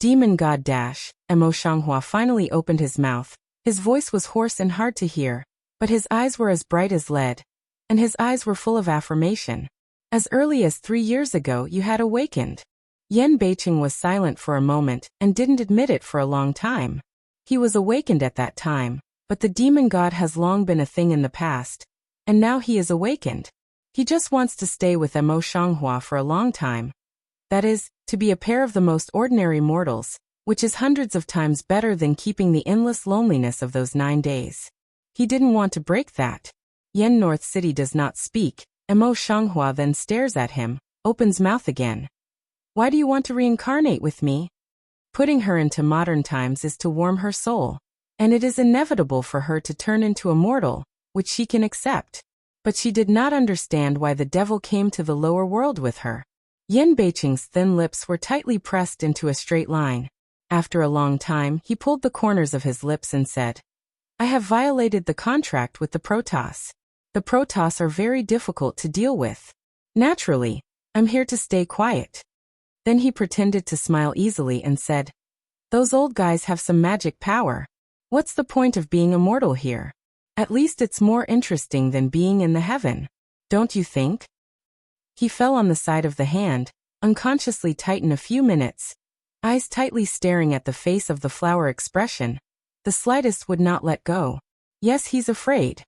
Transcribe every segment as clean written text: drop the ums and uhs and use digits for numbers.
Demon God dash. Emo Shanghua finally opened his mouth. His voice was hoarse and hard to hear, but his eyes were as bright as lead, and his eyes were full of affirmation. As early as 3 years ago you had awakened. Yan Beiqing was silent for a moment and didn't admit it for a long time. He was awakened at that time, but the demon god has long been a thing in the past, and now he is awakened. He just wants to stay with Emo Shanghua for a long time. That is, to be a pair of the most ordinary mortals, which is hundreds of times better than keeping the endless loneliness of those 9 days. He didn't want to break that. Yen North City does not speak. Emo Shanghua then stares at him, opens mouth again. Why do you want to reincarnate with me? Putting her into modern times is to warm her soul, and it is inevitable for her to turn into a mortal, which she can accept. But she did not understand why the devil came to the lower world with her. Yan Beiqing's thin lips were tightly pressed into a straight line. After a long time, he pulled the corners of his lips and said, I have violated the contract with the Protoss. The Protoss are very difficult to deal with. Naturally, I'm here to stay quiet. Then he pretended to smile easily and said, Those old guys have some magic power. What's the point of being immortal here? At least it's more interesting than being in the heaven. Don't you think? He fell on the side of the hand, unconsciously tightened a few minutes, eyes tightly staring at the face of the flower expression. The slightest would not let go. Yes, he's afraid.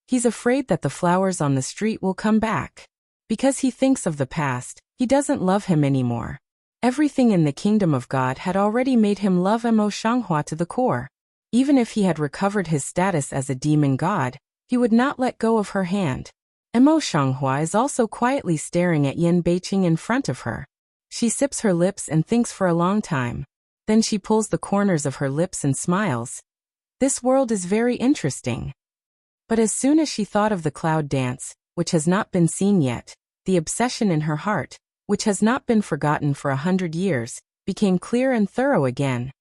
He's afraid that the flowers on the street will come back. Because he thinks of the past, he doesn't love him anymore. Everything in the kingdom of God had already made him love Emo Shanghua to the core. Even if he had recovered his status as a demon god, he would not let go of her hand. Emo Shanghua is also quietly staring at Yan Beiqing in front of her. She sips her lips and thinks for a long time. Then she pulls the corners of her lips and smiles. This world is very interesting. But as soon as she thought of the cloud dance, which has not been seen yet, the obsession in her heart, which has not been forgotten for 100 years, became clear and thorough again.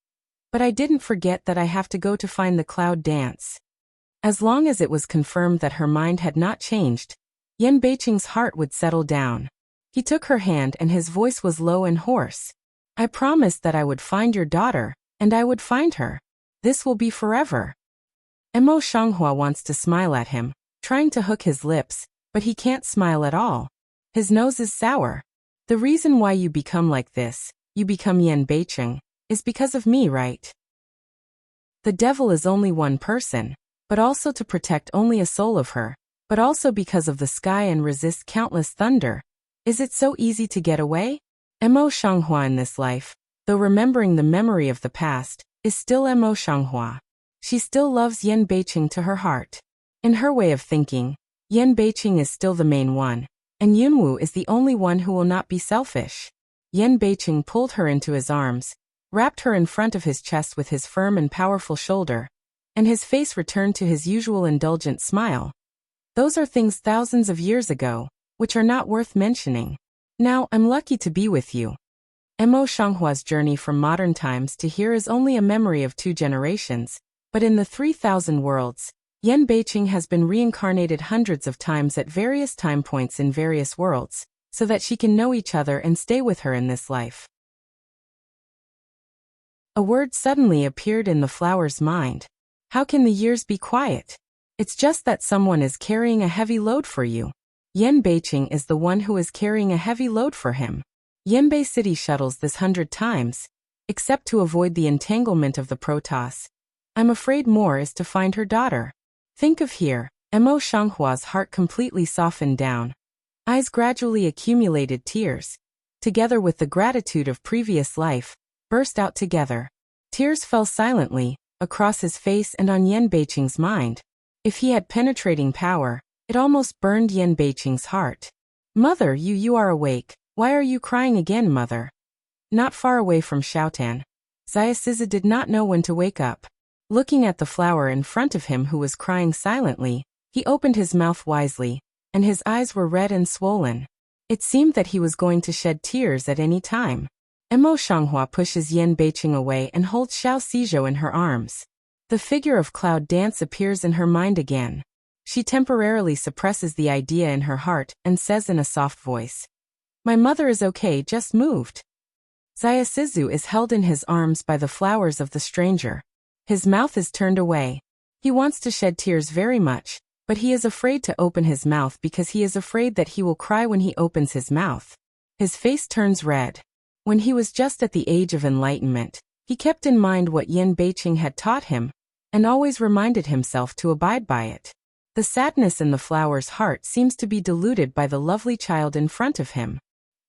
But I didn't forget that I have to go to find the cloud dance. As long as it was confirmed that her mind had not changed, Yan Beiqing's heart would settle down. He took her hand and his voice was low and hoarse. I promised that I would find your daughter, and I would find her. This will be forever. Emo Shanghua wants to smile at him, trying to hook his lips, but he can't smile at all. His nose is sour. The reason why you become like this, you become Yan Beiqing, is because of me, right? The devil is only one person, but also to protect only a soul of her, but also because of the sky and resist countless thunder. Is it so easy to get away? Emo Shanghua in this life, though remembering the memory of the past, is still Emo Shanghua. She still loves Yan Beiqing to her heart. In her way of thinking, Yan Beiqing is still the main one, and Yunwu is the only one who will not be selfish. Yan Beiqing pulled her into his arms, wrapped her in front of his chest with his firm and powerful shoulder, and his face returned to his usual indulgent smile. Those are things thousands of years ago, which are not worth mentioning. Now, I'm lucky to be with you. Emo Shanghua's journey from modern times to here is only a memory of 2 generations, but in the 3,000 worlds, Yan Beiqing has been reincarnated hundreds of times at various time points in various worlds, so that she can know each other and stay with her in this life. A word suddenly appeared in the flower's mind. How can the years be quiet? It's just that someone is carrying a heavy load for you. Yan Beiqing is the one who is carrying a heavy load for him. Yanbei City shuttles this 100 times, except to avoid the entanglement of the Protoss. I'm afraid more is to find her daughter. Think of here. Emo Shanghua's heart completely softened down. Eyes gradually accumulated tears, together with the gratitude of previous life, burst out together. Tears fell silently, across his face and on Yan Beiqing's mind. If he had penetrating power, it almost burned Yan Beiqing's heart. Mother, you are awake. Why are you crying again, mother? Not far away from Xiaotan, Xiaosizi did not know when to wake up. Looking at the flower in front of him who was crying silently, he opened his mouth wisely, and his eyes were red and swollen. It seemed that he was going to shed tears at any time. Emo Shanghua pushes Yan Beiqing away and holds Xiaosizi in her arms. The figure of Cloud Dance appears in her mind again. She temporarily suppresses the idea in her heart and says in a soft voice, "My mother is okay, just moved." Zayasizu is held in his arms by the flowers of the stranger. His mouth is turned away. He wants to shed tears very much, but he is afraid to open his mouth because he is afraid that he will cry when he opens his mouth. His face turns red. When he was just at the age of enlightenment, he kept in mind what Yin Beiqing had taught him, and always reminded himself to abide by it. The sadness in the flower's heart seems to be diluted by the lovely child in front of him.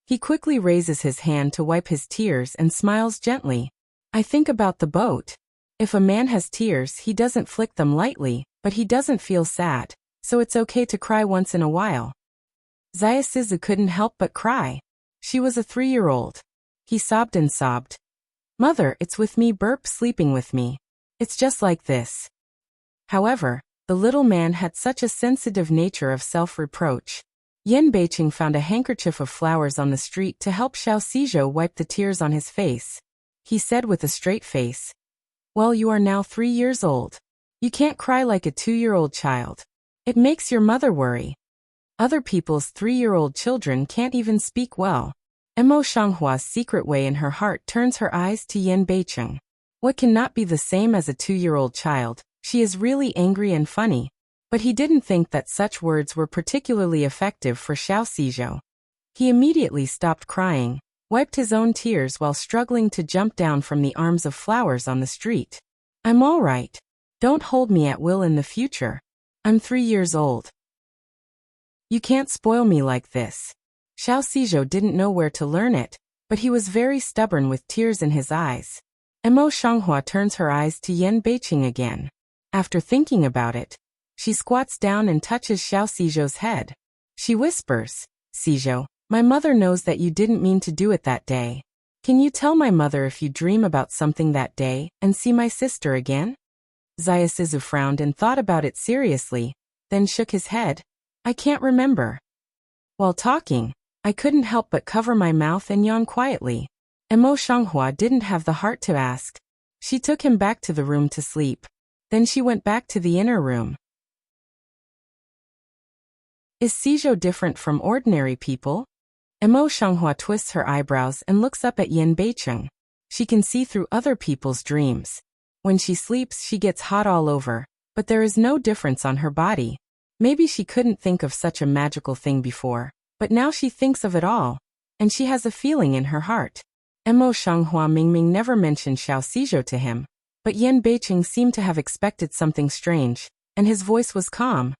He quickly raises his hand to wipe his tears and smiles gently. I think about the boat. If a man has tears, he doesn't flick them lightly, but he doesn't feel sad, so it's okay to cry once in a while. Zayasizu couldn't help but cry. She was a 3-year-old. He sobbed and sobbed. Mother, it's with me, burp, sleeping with me. It's just like this. However, the little man had such a sensitive nature of self-reproach. Yin Beiqing found a handkerchief of flowers on the street to help Xiao Xizhou wipe the tears on his face. He said with a straight face, well, you are now 3 years old. You can't cry like a 2-year-old child. It makes your mother worry. Other people's 3-year-old children can't even speak well. Mo Shanghua's secret way in her heart turns her eyes to Yin Beiqing. What cannot be the same as a 2-year-old child? She is really angry and funny. But he didn't think that such words were particularly effective for Xiao Xizhou. He immediately stopped crying, wiped his own tears while struggling to jump down from the arms of flowers on the street. I'm all right. Don't hold me at will in the future. I'm 3 years old. You can't spoil me like this. Xiao Xizhou didn't know where to learn it, but he was very stubborn with tears in his eyes. Mo Shanghua turns her eyes to Yin Beiqing again. After thinking about it, she squats down and touches Xiao Xizhou's head. She whispers, Xizhou, my mother knows that you didn't mean to do it that day. Can you tell my mother if you dream about something that day and see my sister again? Zayasizu frowned and thought about it seriously, then shook his head. I can't remember. While talking, I couldn't help but cover my mouth and yawn quietly. Mo Shanghua didn't have the heart to ask. She took him back to the room to sleep. Then she went back to the inner room. Is Xizhou different from ordinary people? Mo Shanghua twists her eyebrows and looks up at Yin Beiqing. She can see through other people's dreams. When she sleeps, she gets hot all over, but there is no difference on her body. Maybe she couldn't think of such a magical thing before, but now she thinks of it all, and she has a feeling in her heart. Mo Shanghua Mingming never mentioned Xiao Xizhou to him, but Yin Beiqing seemed to have expected something strange, and his voice was calm.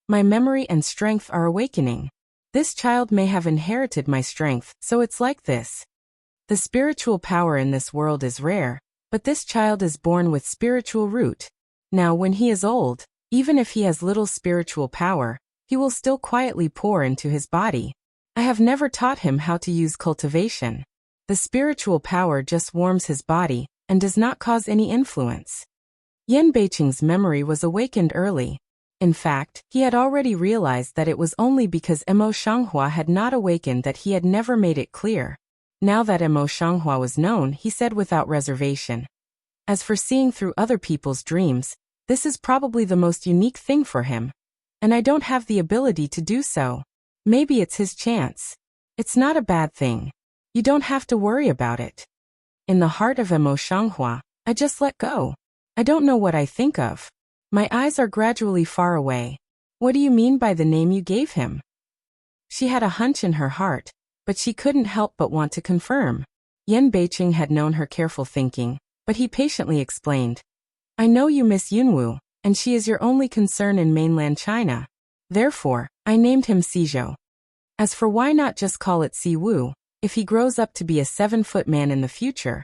My memory and strength are awakening. This child may have inherited my strength, so it's like this. The spiritual power in this world is rare, but this child is born with spiritual root. Now when he is old, even if he has little spiritual power, he will still quietly pour into his body. I have never taught him how to use cultivation. The spiritual power just warms his body and does not cause any influence. Yin Beiqing's memory was awakened early. In fact, he had already realized that it was only because Mo Shanghua had not awakened that he had never made it clear. Now that Mo Shanghua was known, he said without reservation. As for seeing through other people's dreams, this is probably the most unique thing for him. And I don't have the ability to do so. Maybe it's his chance. It's not a bad thing. You don't have to worry about it. In the heart of Mo Shanghua, I just let go. I don't know what I think of. My eyes are gradually far away. What do you mean by the name you gave him? She had a hunch in her heart, but she couldn't help but want to confirm. Yin Beiqing had known her careful thinking, but he patiently explained. I know you miss Yunwu, and she is your only concern in mainland China. Therefore, I named him Xizhou. As for why not just call it Siwu, if he grows up to be a 7-foot man in the future,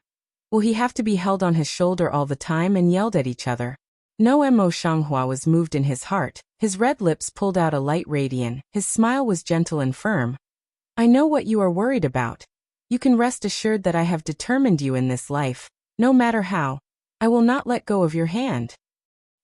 will he have to be held on his shoulder all the time and yelled at each other? No. Mo Shanghua was moved in his heart, his red lips pulled out a light radiance, his smile was gentle and firm. I know what you are worried about. You can rest assured that I have determined you in this life, no matter how. I will not let go of your hand.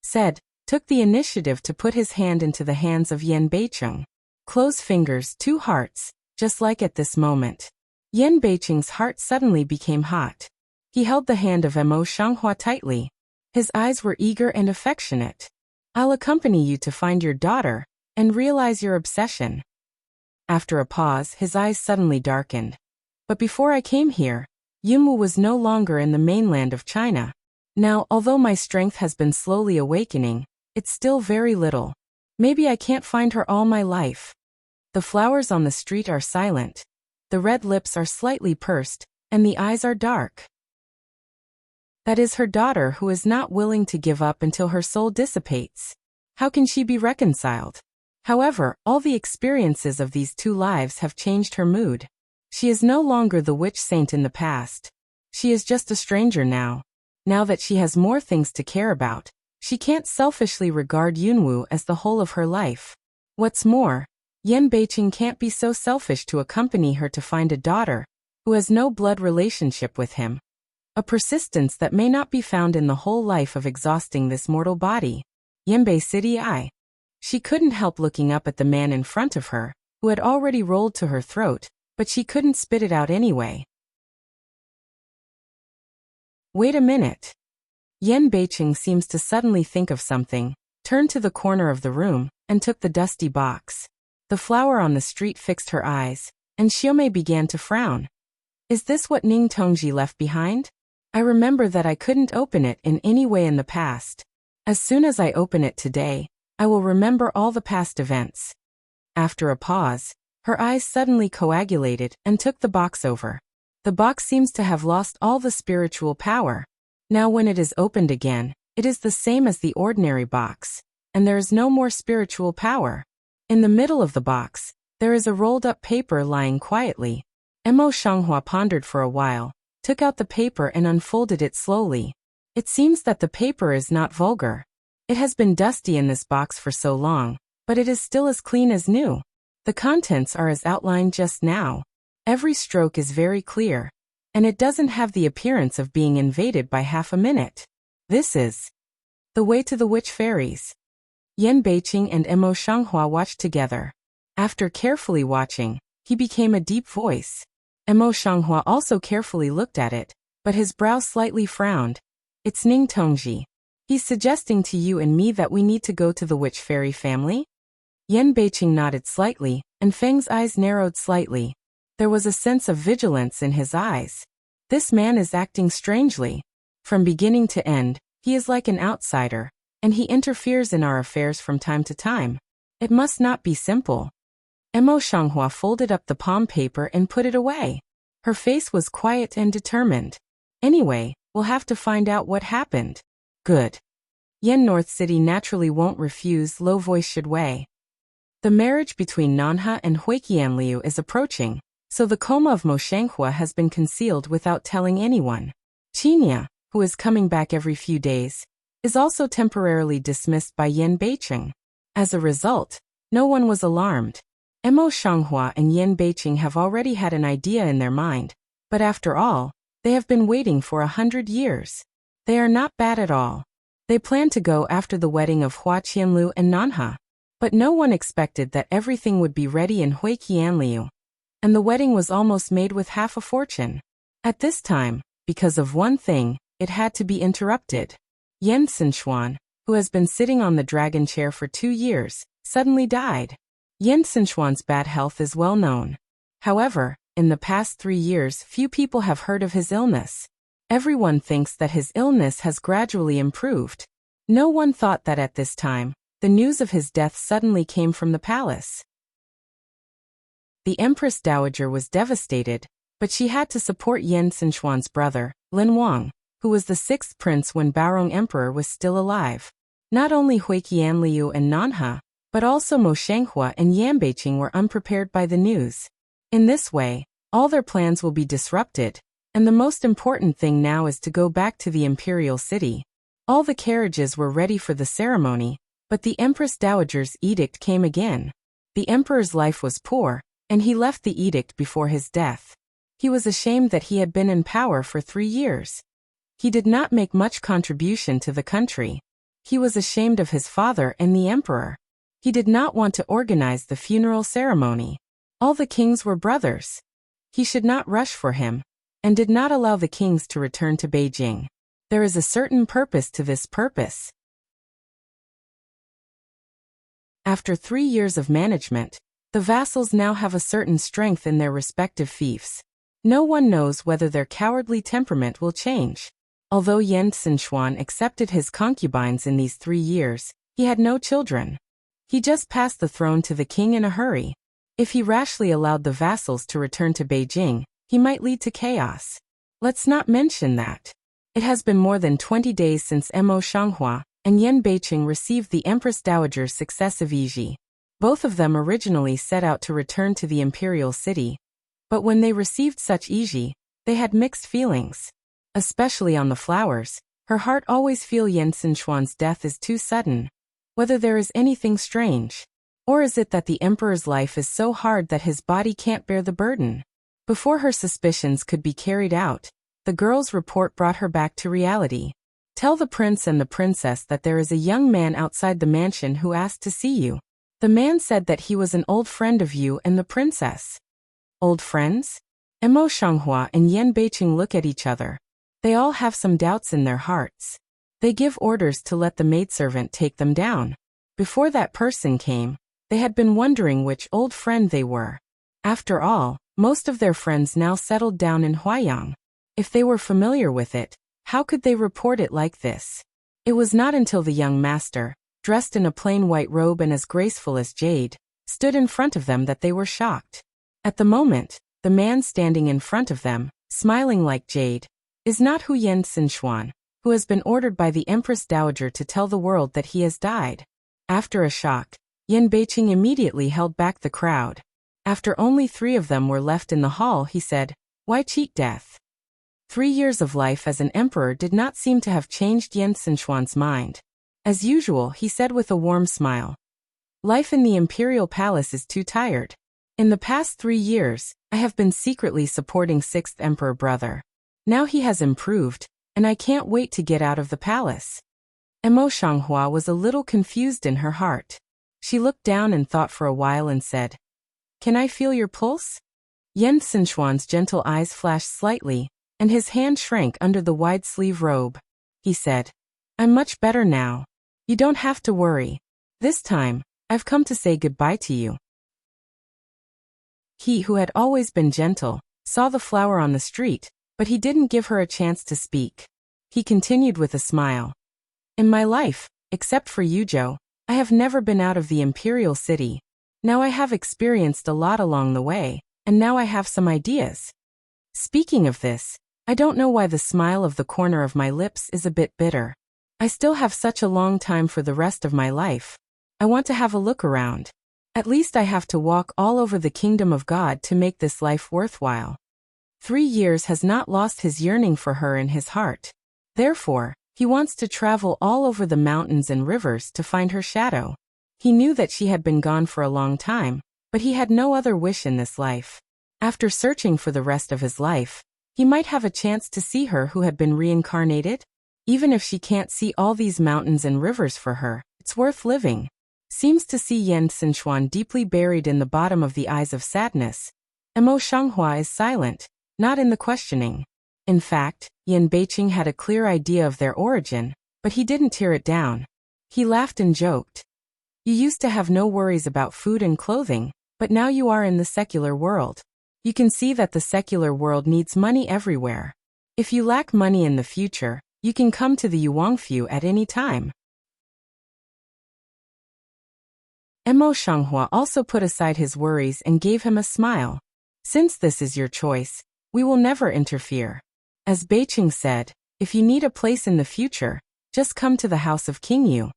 Said, took the initiative to put his hand into the hands of Yin Beiqing. Close fingers, 2 hearts, just like at this moment. Yin Beiqing's heart suddenly became hot. He held the hand of Mo Shanghua tightly. His eyes were eager and affectionate. I'll accompany you to find your daughter and realize your obsession. After a pause, his eyes suddenly darkened. But before I came here, Yunwu was no longer in the mainland of China. Now, although my strength has been slowly awakening, it's still very little. Maybe I can't find her all my life. The flowers on the street are silent. The red lips are slightly pursed, and the eyes are dark. That is her daughter who is not willing to give up until her soul dissipates. How can she be reconciled? However, all the experiences of these two lives have changed her mood. She is no longer the witch saint in the past. She is just a stranger now. Now that she has more things to care about, she can't selfishly regard Yunwu as the whole of her life. What's more, Yan Beiqing can't be so selfish to accompany her to find a daughter who has no blood relationship with him. A persistence that may not be found in the whole life of exhausting this mortal body. Yanbei City I. She couldn't help looking up at the man in front of her, who had already rolled to her throat, but she couldn't spit it out anyway. Wait a minute. Yan Beiqing seems to suddenly think of something, turned to the corner of the room, and took the dusty box. The flower on the street fixed her eyes, and Xiaomei began to frown. Is this what Ning Tongji left behind? I remember that I couldn't open it in any way in the past. As soon as I open it today, I will remember all the past events. After a pause, her eyes suddenly coagulated and took the box over. The box seems to have lost all the spiritual power. Now when it is opened again, it is the same as the ordinary box, and there is no more spiritual power. In the middle of the box, there is a rolled-up paper lying quietly. Mo Shanghua pondered for a while, took out the paper and unfolded it slowly. It seems that the paper is not vulgar. It has been dusty in this box for so long, but it is still as clean as new. The contents are as outlined just now. Every stroke is very clear, and it doesn't have the appearance of being invaded by half a minute. This is the way to the witch fairies. Yan Beiqing and Mo Shanghua watched together. After carefully watching, he became a deep voice. Mo Shanghua also carefully looked at it, but his brow slightly frowned. It's Ning Tongji. He's suggesting to you and me that we need to go to the witch fairy family? Yan Beiqing nodded slightly, and Feng's eyes narrowed slightly. There was a sense of vigilance in his eyes. This man is acting strangely. From beginning to end, he is like an outsider, and he interferes in our affairs from time to time. It must not be simple. Mo Shanghua folded up the palm paper and put it away. Her face was quiet and determined. Anyway, we'll have to find out what happened. Good. Yan North City naturally won't refuse, low-voiced Shui Wei. The marriage between Nanha and Huiqianliu is approaching, so the coma of Mo Shanghua has been concealed without telling anyone. Qinya, who is coming back every few days, is also temporarily dismissed by Yan Beiqing. As a result, no one was alarmed. Mo Shanghua and Yan Beiqing have already had an idea in their mind, but after all, they have been waiting for 100 years. They are not bad at all. They plan to go after the wedding of Hua Qianlu and Nanha. But no one expected that everything would be ready in Huiqianliu. And the wedding was almost made with half a fortune. At this time, because of one thing, it had to be interrupted. Yan Sinshuan, who has been sitting on the dragon chair for 2 years, suddenly died. Yan Sinshuan's bad health is well known. However, in the past 3 years, few people have heard of his illness. Everyone thinks that his illness has gradually improved. No one thought that at this time, the news of his death suddenly came from the palace. The Empress Dowager was devastated, but she had to support Yan Sinshuan's brother, Lin Wang, who was the 6th prince when Baorong Emperor was still alive. Not only Huiqianliu and Nanha, but also Mo Shanghua and Yan Beiqing were unprepared by the news. In this way, all their plans will be disrupted, and the most important thing now is to go back to the imperial city. All the carriages were ready for the ceremony, but the Empress Dowager's edict came again. The emperor's life was poor, and he left the edict before his death. He was ashamed that he had been in power for 3 years. He did not make much contribution to the country. He was ashamed of his father and the emperor. He did not want to organize the funeral ceremony. All the kings were brothers. He should not rush for him, and did not allow the kings to return to Beijing. There is a certain purpose to this purpose. After 3 years of management, the vassals now have a certain strength in their respective fiefs. No one knows whether their cowardly temperament will change. Although Yan Xinchuan accepted his concubines in these 3 years, he had no children. He just passed the throne to the king in a hurry. If he rashly allowed the vassals to return to Beijing, he might lead to chaos. Let's not mention that it has been more than 20 days since Mo Shanghua and Yan Beiqing received the Empress Dowager's successive Yiji. Both of them originally set out to return to the imperial city. But when they received such Yiji, they had mixed feelings. Especially on the flowers, her heart always feels Yan Xinchuan's death is too sudden. Whether there is anything strange. Or is it that the emperor's life is so hard that his body can't bear the burden? Before her suspicions could be carried out, the girl's report brought her back to reality. Tell the prince and the princess that there is a young man outside the mansion who asked to see you. The man said that he was an old friend of you and the princess. Old friends? Mo Shanghua and Yan Beiqing look at each other. They all have some doubts in their hearts. They give orders to let the maidservant take them down. Before that person came, they had been wondering which old friend they were. After all, most of their friends now settled down in Huaiyang. If they were familiar with it, how could they report it like this? It was not until the young master, dressed in a plain white robe and as graceful as jade, stood in front of them that they were shocked. At the moment, the man standing in front of them, smiling like jade, is not Hu Yan Xinchuan, who has been ordered by the Empress Dowager to tell the world that he has died. After a shock, Yan Beiqing immediately held back the crowd. After only 3 of them were left in the hall, he said, "Why cheat death?" 3 years of life as an emperor did not seem to have changed Yan Xinchuan's mind. As usual, he said with a warm smile, "Life in the imperial palace is too tired. In the past 3 years, I have been secretly supporting 6th emperor brother. Now he has improved, and I can't wait to get out of the palace." Mo Shanghua was a little confused in her heart. She looked down and thought for a while and said, "Can I feel your pulse?" Yan Xinchuan's gentle eyes flashed slightly, and his hand shrank under the wide-sleeve robe. He said, "I'm much better now. You don't have to worry. This time, I've come to say goodbye to you." He, who had always been gentle, saw the flower on the street, but he didn't give her a chance to speak. He continued with a smile. "In my life, except for Yuzhou, I have never been out of the imperial city. Now I have experienced a lot along the way, and now I have some ideas. Speaking of this, I don't know why the smile of the corner of my lips is a bit bitter. I still have such a long time for the rest of my life. I want to have a look around. At least I have to walk all over the kingdom of God to make this life worthwhile." 3 years has not lost his yearning for her in his heart. Therefore, he wants to travel all over the mountains and rivers to find her shadow. He knew that she had been gone for a long time, but he had no other wish in this life. After searching for the rest of his life, he might have a chance to see her who had been reincarnated. Even if she can't see all these mountains and rivers for her, it's worth living. Seems to see Yan Xinchuan deeply buried in the bottom of the eyes of sadness. Mo Shanghua is silent, not in the questioning. In fact, Yan Beiqing had a clear idea of their origin, but he didn't tear it down. He laughed and joked. "You used to have no worries about food and clothing, but now you are in the secular world. You can see that the secular world needs money everywhere. If you lack money in the future, you can come to the Yuangfu at any time." Mo Shanghua also put aside his worries and gave him a smile. "Since this is your choice, we will never interfere. As Beiqing said, if you need a place in the future, just come to the house of King Yu."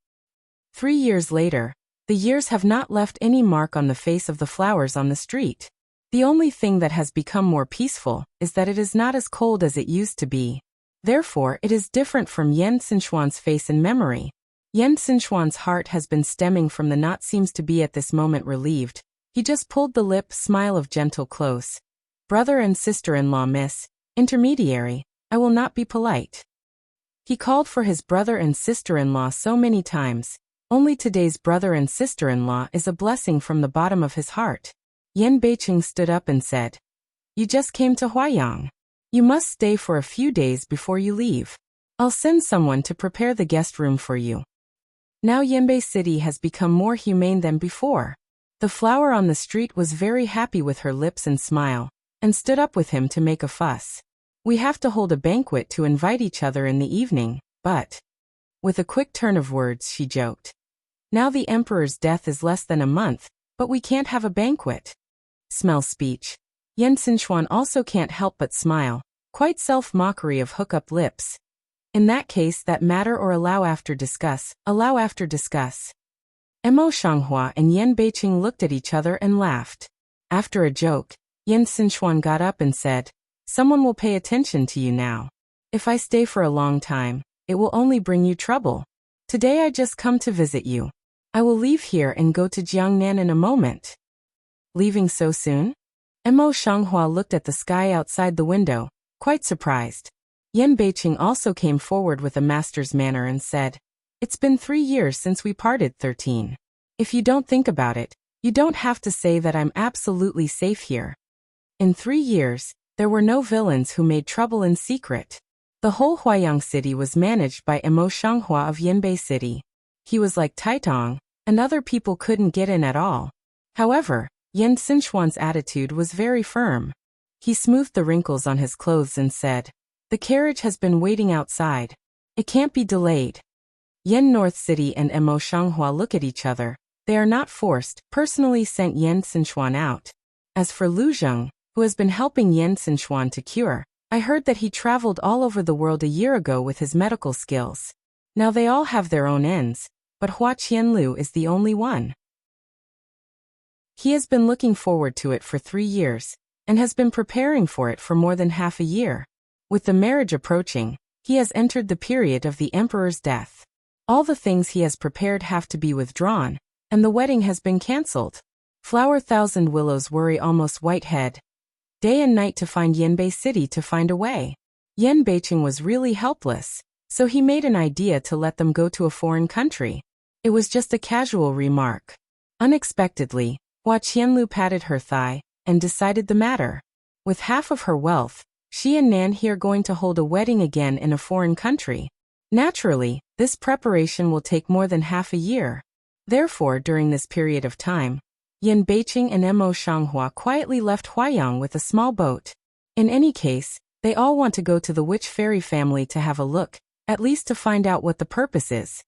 3 years later, the years have not left any mark on the face of the flowers on the street. The only thing that has become more peaceful is that it is not as cold as it used to be. Therefore, it is different from Yan Xinchuan's face in memory. Yan Xinchuan's heart has been stemming from the knot, seems to be at this moment relieved. He just pulled the lip smile of gentle close. "Brother and sister-in-law, miss, intermediary, I will not be polite." He called for his brother and sister-in-law so many times. Only today's brother and sister-in-law is a blessing from the bottom of his heart. Yan Beiqing stood up and said, "You just came to Huaiyang. You must stay for a few days before you leave. I'll send someone to prepare the guest room for you." Now Yanbei City has become more humane than before. The flower on the street was very happy with her lips and smile. and stood up with him to make a fuss. We have to hold a banquet to invite each other in the evening, but... With a quick turn of words, she joked. Now the emperor's death is less than a month, but we can't have a banquet. Smell speech. Yen Xinchuan also can't help but smile, quite self-mockery of hook-up lips. In that case, that matter or allow after discuss. Mo Shanghua and Yen Beiqing looked at each other and laughed. After a joke, Yen Xinchuan got up and said, someone will pay attention to you now. If I stay for a long time, it will only bring you trouble. Today I just come to visit you. I will leave here and go to Jiangnan in a moment. Leaving so soon? Mo Shanghua looked at the sky outside the window, quite surprised. Yen Beiqing also came forward with a master's manner and said, it's been 3 years since we parted. 13. If you don't think about it, you don't have to say that I'm absolutely safe here. In 3 years, there were no villains who made trouble in secret. The whole Huayang city was managed by Mo Shanghua of Yanbei City. He was like Taitong, and other people couldn't get in at all. However, Yen Xinchuan's attitude was very firm. He smoothed the wrinkles on his clothes and said, the carriage has been waiting outside. It can't be delayed. Yen North City and Mo Shanghua look at each other. They are not forced, personally sent Yen Xinchuan out. As for Lu Zheng, who has been helping Yen Xinchuan to cure, I heard that he traveled all over the world a year ago with his medical skills. Now they all have their own ends, but Hua Qianlu is the only one. He has been looking forward to it for 3 years, and has been preparing for it for more than half a year. With the marriage approaching, he has entered the period of the emperor's death. All the things he has prepared have to be withdrawn, and the wedding has been cancelled. Flower Thousand Willows worry almost Whitehead. Day and night to find Yanbei City to find a way. Yen Beiqing was really helpless, so he made an idea to let them go to a foreign country. It was just a casual remark. Unexpectedly, Hua Qianlu patted her thigh, and decided the matter. With half of her wealth, she and Nan here going to hold a wedding again in a foreign country. Naturally, this preparation will take more than half a year. Therefore, during this period of time, Yen Beiqing and Mo Shanghua quietly left Huayang with a small boat. In any case, they all want to go to the witch fairy family to have a look, at least to find out what the purpose is.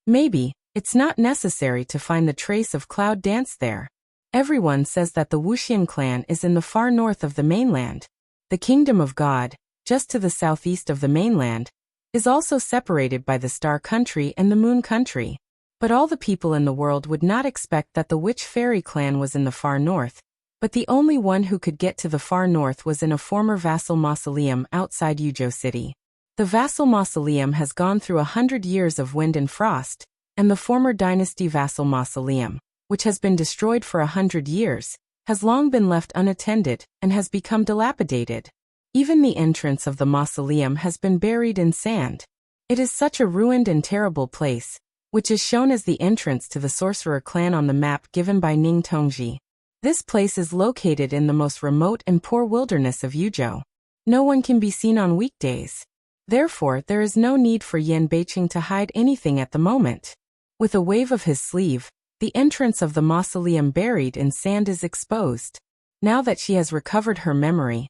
Maybe, it's not necessary to find the trace of cloud dance there. Everyone says that the Wuxian clan is in the far north of the mainland. The kingdom of God, just to the southeast of the mainland, is also separated by the star country and the moon country. But all the people in the world would not expect that the witch fairy clan was in the far north, but the only one who could get to the far north was in a former vassal mausoleum outside Yuzhou City. The vassal mausoleum has gone through 100 years of wind and frost, and the former dynasty vassal mausoleum, which has been destroyed for 100 years, has long been left unattended and has become dilapidated. Even the entrance of the mausoleum has been buried in sand. It is such a ruined and terrible place, which is shown as the entrance to the sorcerer clan on the map given by Ning Tongji. This place is located in the most remote and poor wilderness of Yuzhou. No one can be seen on weekdays. Therefore, there is no need for Yen Beiqing to hide anything at the moment. With a wave of his sleeve, the entrance of the mausoleum buried in sand is exposed. Now that she has recovered her memory,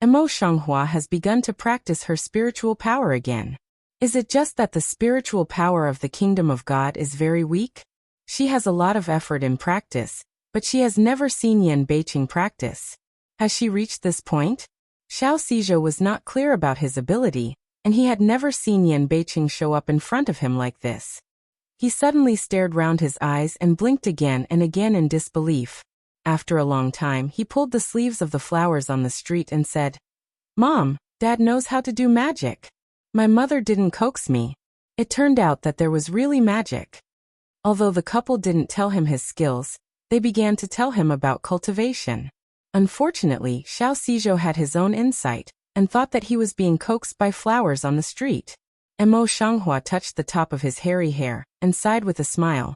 Mo Shanghua has begun to practice her spiritual power again. Is it just that the spiritual power of the kingdom of God is very weak? She has a lot of effort in practice, but she has never seen Yen Beiqing practice. Has she reached this point? Xiao Xizhou was not clear about his ability, and he had never seen Yen Beiqing show up in front of him like this. He suddenly stared round his eyes and blinked again and again in disbelief. After a long time, he pulled the sleeves of the flowers on the street and said, "Mom, Dad knows how to do magic. My mother didn't coax me." It turned out that there was really magic. Although the couple didn't tell him his skills, they began to tell him about cultivation. Unfortunately, Xiao Xizhou had his own insight, and thought that he was being coaxed by flowers on the street. Mo Shanghua touched the top of his hairy hair, and sighed with a smile.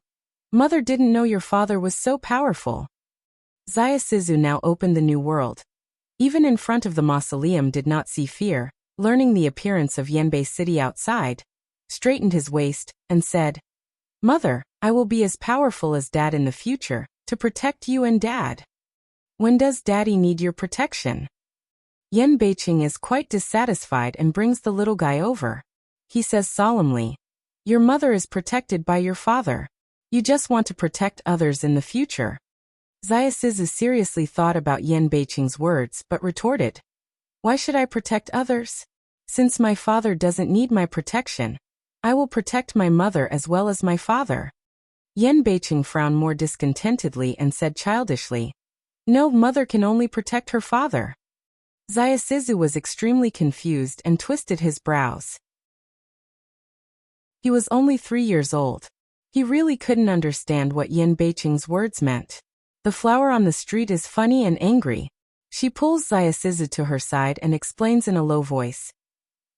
"Mother didn't know your father was so powerful." Xia Sizu now opened the new world. Even in front of the mausoleum did not see fear, learning the appearance of Yanbei City outside, straightened his waist, and said, "Mother, I will be as powerful as Dad in the future, to protect you and Dad." When does Daddy need your protection? Yan Beiqing is quite dissatisfied and brings the little guy over. He says solemnly, "Your mother is protected by your father. You just want to protect others in the future." Zayasizu seriously thought about Yan Beiqing's words but retorted, "Why should I protect others? Since my father doesn't need my protection, I will protect my mother as well as my father." Yan Beiqing frowned more discontentedly and said childishly, "No, mother can only protect her father." Zayasizu was extremely confused and twisted his brows. He was only 3 years old. He really couldn't understand what Yan Beiqing's words meant. The flower on the street is funny and angry. She pulls Zayasizu to her side and explains in a low voice,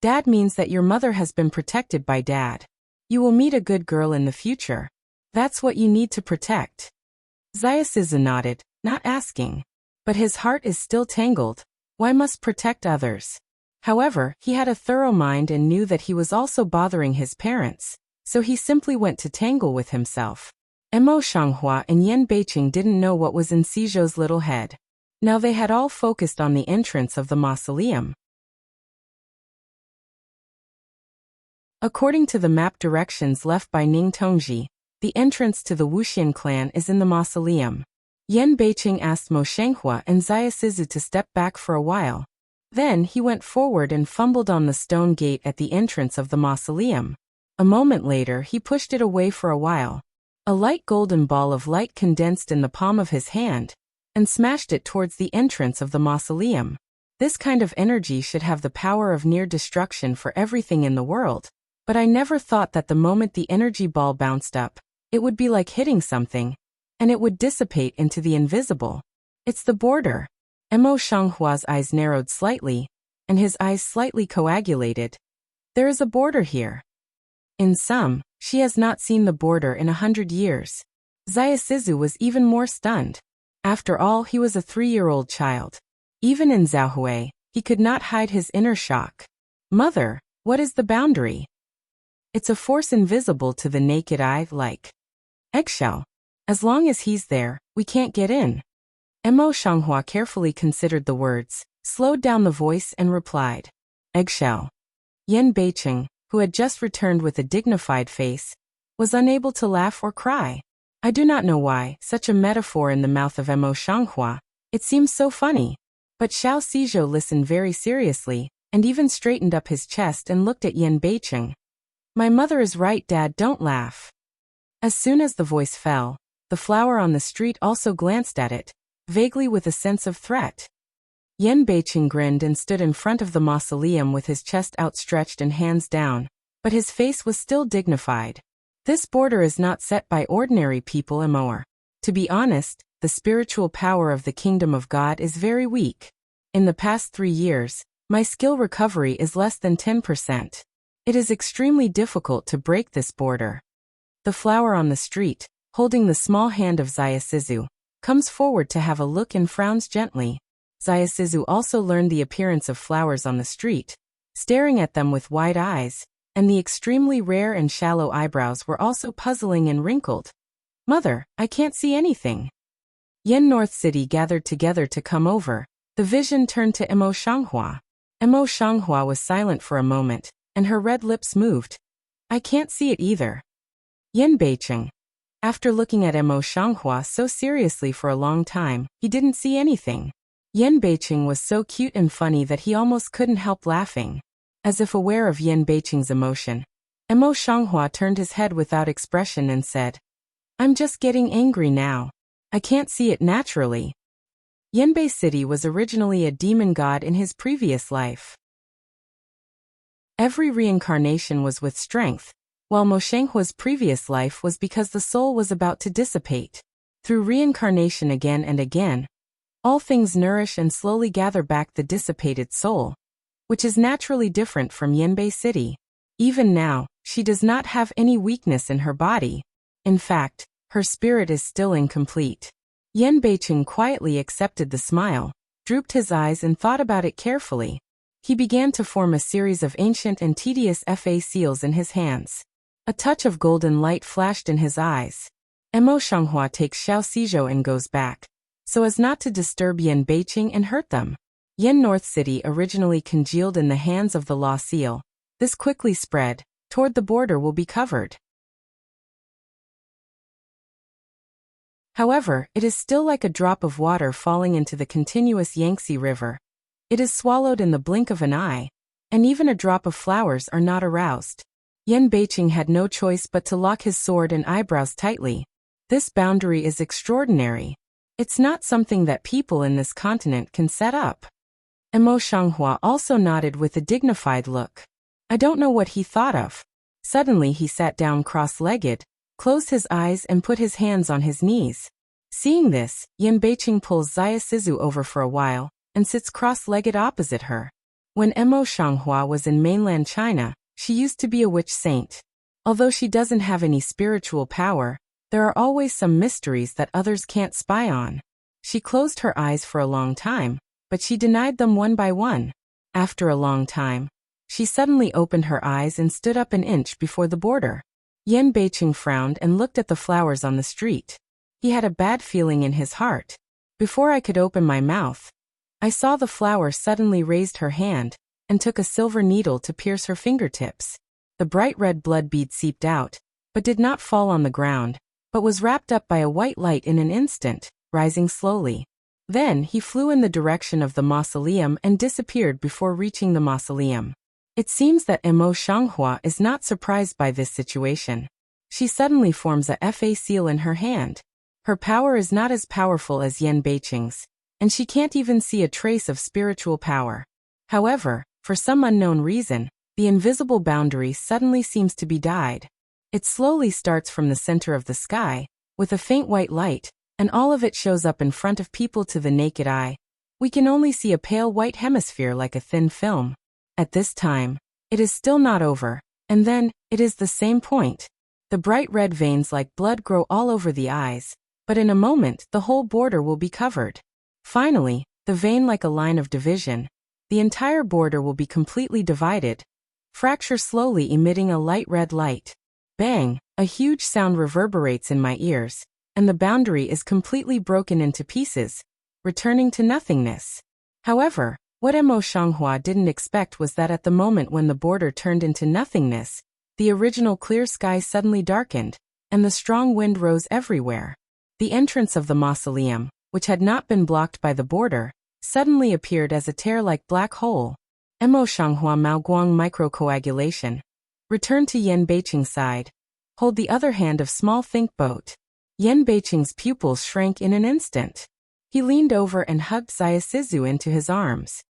"Dad means that your mother has been protected by Dad. You will meet a good girl in the future. That's what you need to protect." Zayasizu nodded, not asking. But his heart is still tangled. Why must protect others? However, he had a thorough mind and knew that he was also bothering his parents, so he simply went to tangle with himself. Mo Shanghua and Yan Beiqing didn't know what was in Xizhou's little head. Now they had all focused on the entrance of the mausoleum. According to the map directions left by Ning Tongji, the entrance to the Wuxian clan is in the mausoleum. Yan Beiqing asked Mo Shanghua and Zayasizu to step back for a while. Then he went forward and fumbled on the stone gate at the entrance of the mausoleum. A moment later he pushed it away for a while. A light golden ball of light condensed in the palm of his hand and smashed it towards the entrance of the mausoleum. This kind of energy should have the power of near destruction for everything in the world, but I never thought that the moment the energy ball bounced up, it would be like hitting something, and it would dissipate into the invisible. It's the border. Mo Shanghua's eyes narrowed slightly, and his eyes slightly coagulated. There is a border here. In sum, she has not seen the border in 100 years. Zayasizu was even more stunned. After all, he was a 3-year-old child. Even in Zhaohui, he could not hide his inner shock. "Mother, what is the boundary?" "It's a force invisible to the naked eye, like eggshell. As long as he's there, we can't get in." Mo Shanghua carefully considered the words, slowed down the voice and replied, "Eggshell." Yan Beiqing, who had just returned with a dignified face, was unable to laugh or cry. I do not know why, such a metaphor in the mouth of Mo Shanghua, it seems so funny. But Xiao Xizhou listened very seriously, and even straightened up his chest and looked at Yan Beiqing. "My mother is right, Dad, don't laugh." As soon as the voice fell, the flower on the street also glanced at it, vaguely with a sense of threat. Yan Beiqing grinned and stood in front of the mausoleum with his chest outstretched and hands down, but his face was still dignified. This border is not set by ordinary people anymore. To be honest, the spiritual power of the kingdom of God is very weak. In the past 3 years, my skill recovery is less than 10%. It is extremely difficult to break this border. The flower on the street, holding the small hand of Zayasizu, comes forward to have a look and frowns gently. Zayasizu also learned the appearance of flowers on the street, staring at them with wide eyes, and the extremely rare and shallow eyebrows were also puzzling and wrinkled. "Mother, I can't see anything." Yan North City gathered together to come over. The vision turned to Mo Shanghua. Mo Shanghua was silent for a moment, and her red lips moved. "I can't see it either." Yan Beiqing. After looking at Mo Shanghua so seriously for a long time, he didn't see anything. Yan Beiqing was so cute and funny that he almost couldn't help laughing. As if aware of Yan Beiqing's emotion, Mo Shanghua turned his head without expression and said, "I'm just getting angry now. I can't see it naturally." Yanbei City was originally a demon god in his previous life. Every reincarnation was with strength, while Mo Shanghua's previous life was because the soul was about to dissipate. Through reincarnation again and again, all things nourish and slowly gather back the dissipated soul, which is naturally different from Yanbei City. Even now, she does not have any weakness in her body. In fact, her spirit is still incomplete. Yan Beiqing quietly accepted the smile, drooped his eyes and thought about it carefully. He began to form a series of ancient and tedious fa seals in his hands. A touch of golden light flashed in his eyes. Mo Shanghua takes Xiao Xizhou and goes back. so as not to disturb Yan Beiqing and hurt them. Yen North City originally congealed in the hands of the Law Seal. This quickly spread. Toward the border will be covered. However, it is still like a drop of water falling into the continuous Yangtze River. It is swallowed in the blink of an eye, and even a drop of flowers are not aroused. Yan Beiqing had no choice but to lock his sword and eyebrows tightly. This boundary is extraordinary. It's not something that people in this continent can set up. Mo Shanghua also nodded with a dignified look. I don't know what he thought of. Suddenly he sat down cross-legged, closed his eyes and put his hands on his knees. Seeing this, Yan Beiqing pulls Xia Sizu over for a while, and sits cross-legged opposite her. When Mo Shanghua was in mainland China, she used to be a witch saint. Although she doesn't have any spiritual power, there are always some mysteries that others can't spy on. She closed her eyes for a long time, but she denied them one by one. After a long time, she suddenly opened her eyes and stood up an inch before the border. Yan Beiqing frowned and looked at the flowers on the street. He had a bad feeling in his heart. Before I could open my mouth, I saw the flower suddenly raised her hand and took a silver needle to pierce her fingertips. The bright red blood bead seeped out, but did not fall on the ground, but was wrapped up by a white light in an instant, rising slowly. Then he flew in the direction of the mausoleum and disappeared before reaching the mausoleum. It seems that Mo Shanghua is not surprised by this situation. She suddenly forms a Fa seal in her hand. Her power is not as powerful as Yan Beiqing's, and she can't even see a trace of spiritual power. However, for some unknown reason, the invisible boundary suddenly seems to be dyed. It slowly starts from the center of the sky, with a faint white light, and all of it shows up in front of people to the naked eye. We can only see a pale white hemisphere like a thin film. At this time, it is still not over, and then, it is the same point. The bright red veins like blood grow all over the eyes, but in a moment the whole border will be covered. Finally, the vein like a line of division. The entire border will be completely divided. Fracture slowly emitting a light red light. Bang! A huge sound reverberates in my ears, and the boundary is completely broken into pieces, returning to nothingness. However, what Mo Shanghua didn't expect was that at the moment when the border turned into nothingness, the original clear sky suddenly darkened, and the strong wind rose everywhere. The entrance of the mausoleum, which had not been blocked by the border, suddenly appeared as a tear-like black hole. Mo Shanghua Maoguang microcoagulation. Return to Yan Beiqing's side. Hold the other hand of small think boat. Yan Beiqing's pupils shrank in an instant. He leaned over and hugged Xia Sizu into his arms.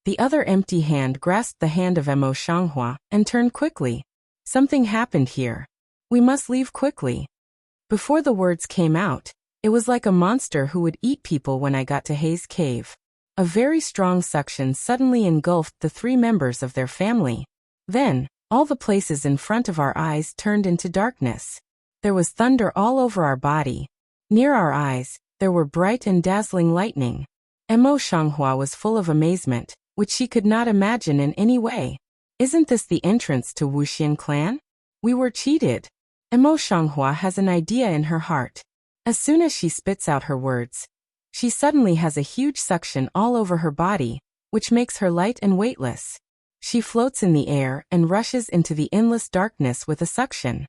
The other empty hand grasped the hand of Mo Shanghua and turned quickly. Something happened here. We must leave quickly. Before the words came out, it was like a monster who would eat people when I got to Hayes Cave. A very strong suction suddenly engulfed the three members of their family. Then, all the places in front of our eyes turned into darkness. There was thunder all over our body. Near our eyes, there were bright and dazzling lightning. Mo Shanghua was full of amazement, which she could not imagine in any way. Isn't this the entrance to Wuxia clan? We were cheated. Mo Shanghua has an idea in her heart. As soon as she spits out her words, she suddenly has a huge suction all over her body, which makes her light and weightless. She floats in the air and rushes into the endless darkness with a suction.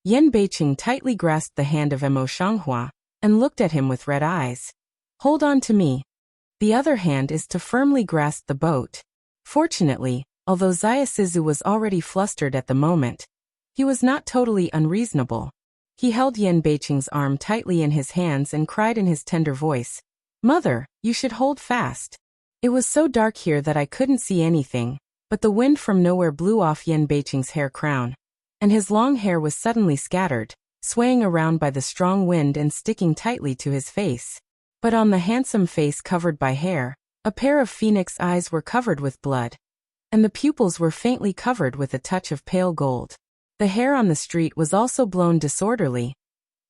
Yan Beiqing tightly grasped the hand of Mo Shanghua and looked at him with red eyes. Hold on to me. The other hand is to firmly grasp the boat. Fortunately, although Xia Sizu was already flustered at the moment, he was not totally unreasonable. He held Yan Beiqing's arm tightly in his hands and cried in his tender voice, "Mother, you should hold fast." It was so dark here that I couldn't see anything, but the wind from nowhere blew off Yan Beiqing's hair crown, and his long hair was suddenly scattered, swaying around by the strong wind and sticking tightly to his face. But on the handsome face covered by hair, a pair of phoenix eyes were covered with blood, and the pupils were faintly covered with a touch of pale gold. The hair on the street was also blown disorderly,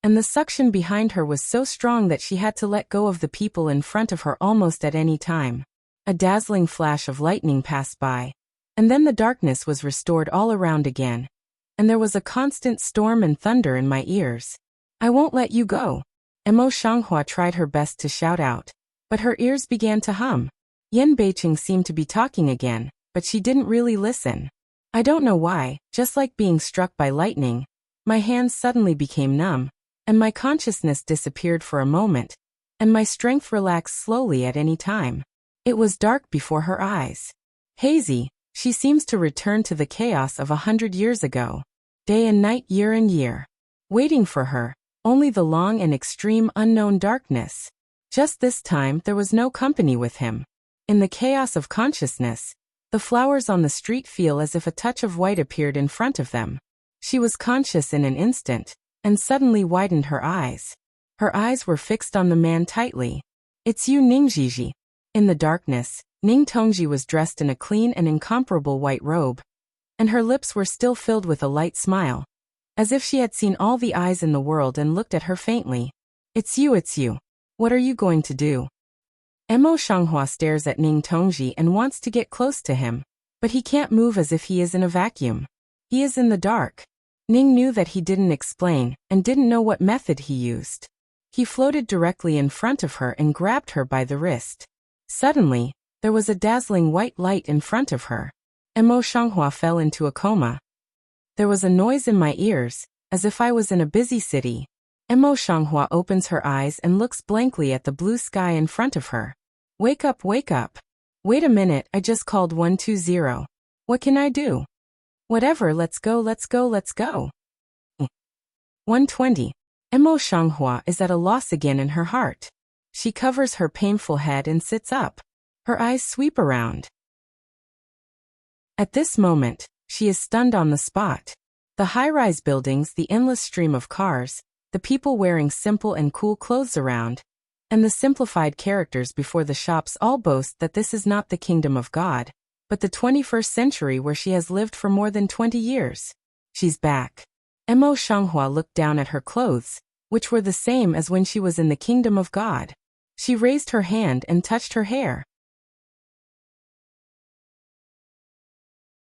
and the suction behind her was so strong that she had to let go of the people in front of her almost at any time. A dazzling flash of lightning passed by, and then the darkness was restored all around again. and there was a constant storm and thunder in my ears. I won't let you go. Emo Shanghua tried her best to shout out, but her ears began to hum. Yan Beiqing seemed to be talking again, but she didn't really listen. I don't know why, just like being struck by lightning, my hands suddenly became numb, and my consciousness disappeared for a moment, and my strength relaxed slowly at any time. It was dark before her eyes. Hazy, she seems to return to the chaos of 100 years ago. Day and night, year and year. Waiting for her, only the long and extreme unknown darkness. Just this time there was no company with him. In the chaos of consciousness, the flowers on the street feel as if a touch of white appeared in front of them. She was conscious in an instant, and suddenly widened her eyes. Her eyes were fixed on the man tightly. It's you, Ningjiji. In the darkness, Ning Tongji was dressed in a clean and incomparable white robe, and her lips were still filled with a light smile, as if she had seen all the eyes in the world and looked at her faintly. It's you, it's you. What are you going to do? Emo Shanghua stares at Ning Tongji and wants to get close to him, but he can't move as if he is in a vacuum. He is in the dark. Ning knew that he didn't explain, and didn't know what method he used. He floated directly in front of her and grabbed her by the wrist. Suddenly, there was a dazzling white light in front of her. Emo Shanghua fell into a coma. There was a noise in my ears, as if I was in a busy city. Emo Shanghua opens her eyes and looks blankly at the blue sky in front of her. Wake up, wake up. Wait a minute, I just called 120. What can I do? Whatever, let's go, let's go, let's go. 120. Emo Shanghua is at a loss again in her heart. She covers her painful head and sits up. Her eyes sweep around. At this moment, she is stunned on the spot. The high-rise buildings, the endless stream of cars, the people wearing simple and cool clothes around, and the simplified characters before the shops all boast that this is not the kingdom of God, but the 21st century where she has lived for more than 20 years. She's back. Emo Shanghua looked down at her clothes, which were the same as when she was in the kingdom of God. She raised her hand and touched her hair.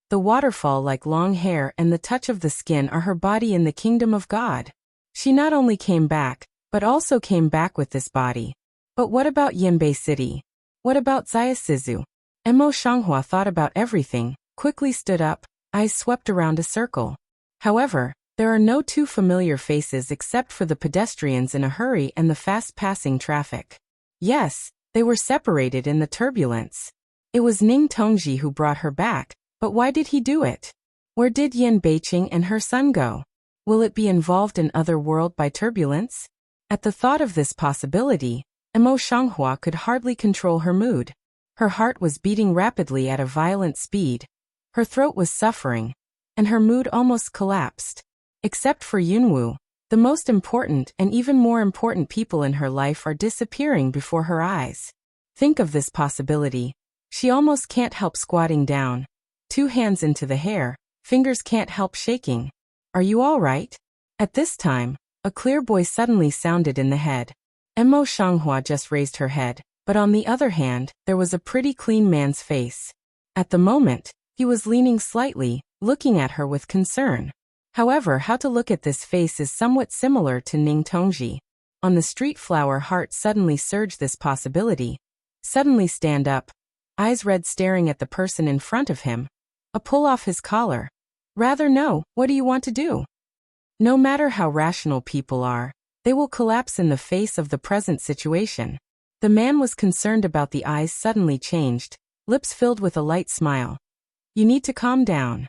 The waterfall like long hair and the touch of the skin are her body in the kingdom of God. She not only came back, but also came back with this body. But what about Yanbei City? What about Zayasizu? Emo Shanghua thought about everything, quickly stood up, eyes swept around a circle. However, there are no two familiar faces except for the pedestrians in a hurry and the fast-passing traffic. Yes, they were separated in the turbulence. It was Ning Tongji who brought her back, but why did he do it? Where did Yan Beiqing and her son go? Will it be involved in other world by turbulence? At the thought of this possibility, Emo Shanghua could hardly control her mood. Her heart was beating rapidly at a violent speed. Her throat was suffering, and her mood almost collapsed. Except for Yunwu, the most important and even more important people in her life are disappearing before her eyes. Think of this possibility. She almost can't help squatting down. 2 hands into the hair, fingers can't help shaking. Are you all right? At this time, a clear voice suddenly sounded in the head. Emo Shanghua just raised her head, but on the other hand, there was a pretty clean man's face. At the moment, he was leaning slightly, looking at her with concern. However, how to look at this face is somewhat similar to Ning Tongji. On the street flower heart suddenly surged this possibility. Suddenly stand up, eyes red staring at the person in front of him. A pull off his collar. Rather no, what do you want to do? No matter how rational people are, they will collapse in the face of the present situation. The man was concerned about the eyes suddenly changed, lips filled with a light smile. You need to calm down.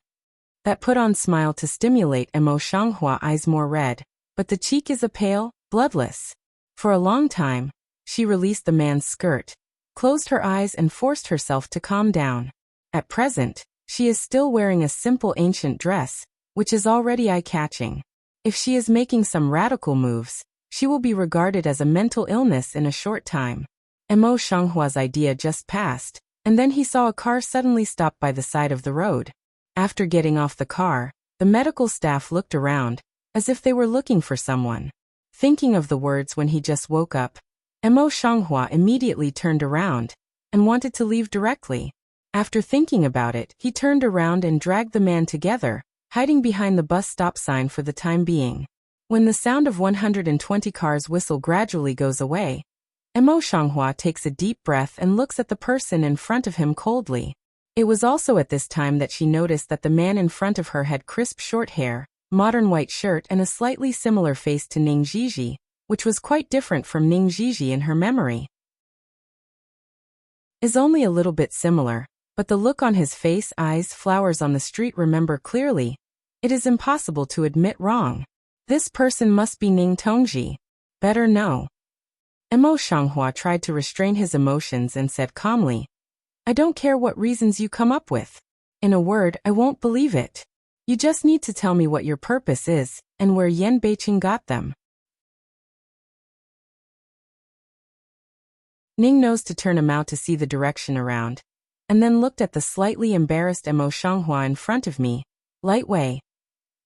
That put-on smile to stimulate Emo Shanghua eyes more red, but the cheek is a pale, bloodless. For a long time, she released the man's skirt, closed her eyes and forced herself to calm down. At present, she is still wearing a simple ancient dress, which is already eye-catching. If she is making some radical moves, she will be regarded as a mental illness in a short time. Emo Shanghua's idea just passed, and then he saw a car suddenly stop by the side of the road. After getting off the car, the medical staff looked around, as if they were looking for someone. Thinking of the words when he just woke up, Emo Shanghua immediately turned around, and wanted to leave directly. After thinking about it, he turned around and dragged the man together, hiding behind the bus stop sign for the time being. When the sound of 120 cars whistle gradually goes away, Emo Shanghua takes a deep breath and looks at the person in front of him coldly. It was also at this time that she noticed that the man in front of her had crisp short hair, modern white shirt and a slightly similar face to Ning Jiji, which was quite different from Ning Jiji in her memory. Is only a little bit similar, but the look on his face, eyes, flowers on the street remember clearly. It is impossible to admit wrong. This person must be Ning Tongji. Better no. Emo Shanghua tried to restrain his emotions and said calmly, I don't care what reasons you come up with. In a word, I won't believe it. You just need to tell me what your purpose is, and where Yan Beiqing got them. Ning knows to turn him out to see the direction around, and then looked at the slightly embarrassed Emo Shanghua in front of me. Light way.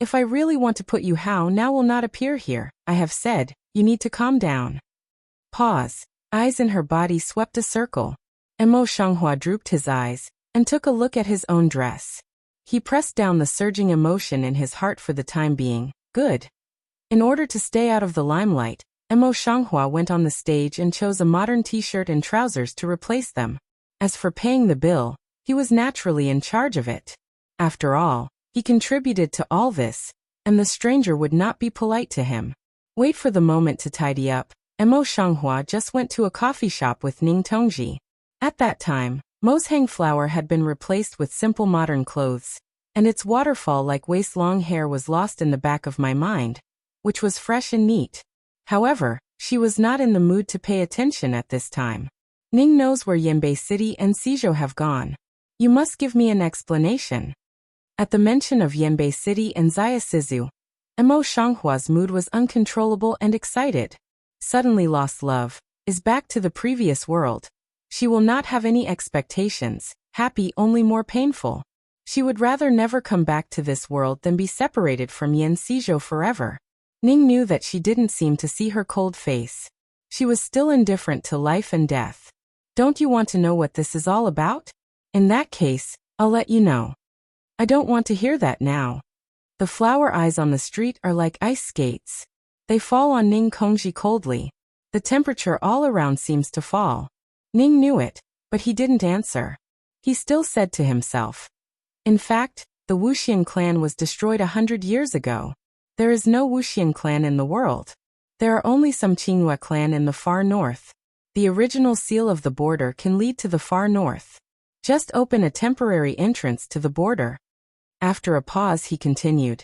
If I really want to put you how now will not appear here, I have said, you need to calm down. Pause. Eyes in her body swept a circle. Emo Shanghua drooped his eyes, and took a look at his own dress. He pressed down the surging emotion in his heart for the time being. Good. In order to stay out of the limelight, Emo Shanghua went on the stage and chose a modern t-shirt and trousers to replace them. As for paying the bill, he was naturally in charge of it. After all, he contributed to all this, and the stranger would not be polite to him. Wait for the moment to tidy up. Emo Shanghua just went to a coffee shop with Ning Tongji. At that time, Mo's hang flower had been replaced with simple modern clothes, and its waterfall-like waist-long hair was lost in the back of my mind, which was fresh and neat. However, she was not in the mood to pay attention at this time. Ning knows where Yanbei City and Sizhou have gone. You must give me an explanation. At the mention of Yanbei City and Xia Sizu, Emo Shanghua's mood was uncontrollable and excited. Suddenly lost love, is back to the previous world. She will not have any expectations, happy only more painful. She would rather never come back to this world than be separated from Yan Sizhou forever. Ning knew that she didn't seem to see her cold face. She was still indifferent to life and death. Don't you want to know what this is all about? In that case, I'll let you know. I don't want to hear that now. The flower eyes on the street are like ice skates. They fall on Ning Kongji coldly. The temperature all around seems to fall. Ning knew it, but he didn't answer. He still said to himself. In fact, the Wuxian clan was destroyed 100 years ago. There is no Wuxian clan in the world. There are only some Qinghua clan in the far north. The original seal of the border can lead to the far north. Just open a temporary entrance to the border. After a pause he continued.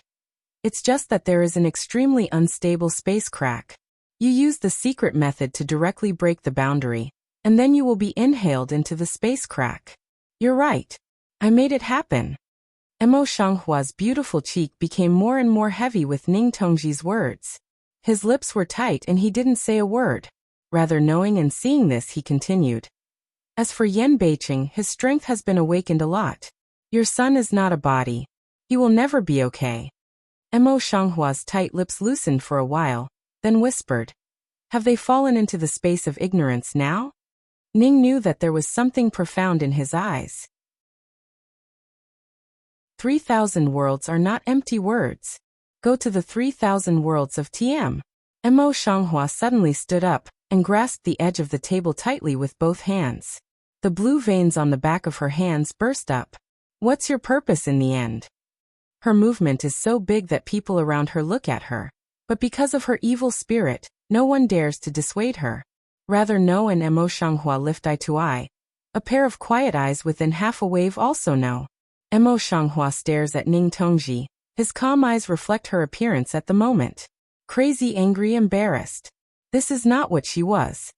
It's just that there is an extremely unstable space crack. You use the secret method to directly break the boundary, and then you will be inhaled into the space crack. You're right. I made it happen. Emo Shanghua's beautiful cheek became more and more heavy with Ning Tongji's words. His lips were tight and he didn't say a word. Rather knowing and seeing this he continued. As for Yan Beiqing, his strength has been awakened a lot. Your son is not a body. He will never be okay. Emo Shanghua's tight lips loosened for a while, then whispered. Have they fallen into the space of ignorance now? Ning knew that there was something profound in his eyes. 3,000 worlds are not empty words. Go to the 3,000 worlds of TM. Emo Shanghua suddenly stood up and grasped the edge of the table tightly with both hands. The blue veins on the back of her hands burst up. What's your purpose in the end? Her movement is so big that people around her look at her. But because of her evil spirit, no one dares to dissuade her. Rather no, and Emo Shanghua lift eye to eye. A pair of quiet eyes within half a wave also know. Emo Shanghua stares at Ning Tongji. His calm eyes reflect her appearance at the moment. Crazy, angry, embarrassed. This is not what she was.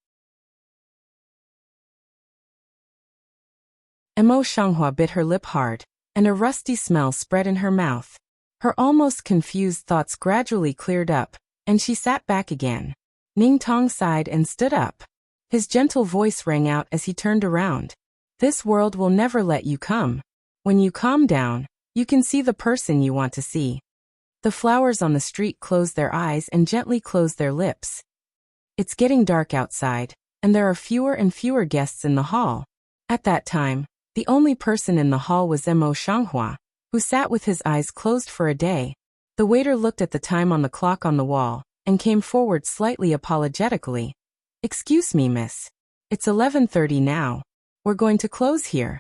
Emo Shanghua bit her lip hard, and a rusty smell spread in her mouth. Her almost confused thoughts gradually cleared up, and she sat back again. Ning Tong sighed and stood up. His gentle voice rang out as he turned around. This world will never let you come. When you calm down, you can see the person you want to see. The flowers on the street closed their eyes and gently closed their lips. It's getting dark outside, and there are fewer and fewer guests in the hall. At that time, the only person in the hall was Emo Shanghua. who sat with his eyes closed for a day. The waiter looked at the time on the clock on the wall, and came forward slightly apologetically. "Excuse me, miss. It's 11:30 now. We're going to close here."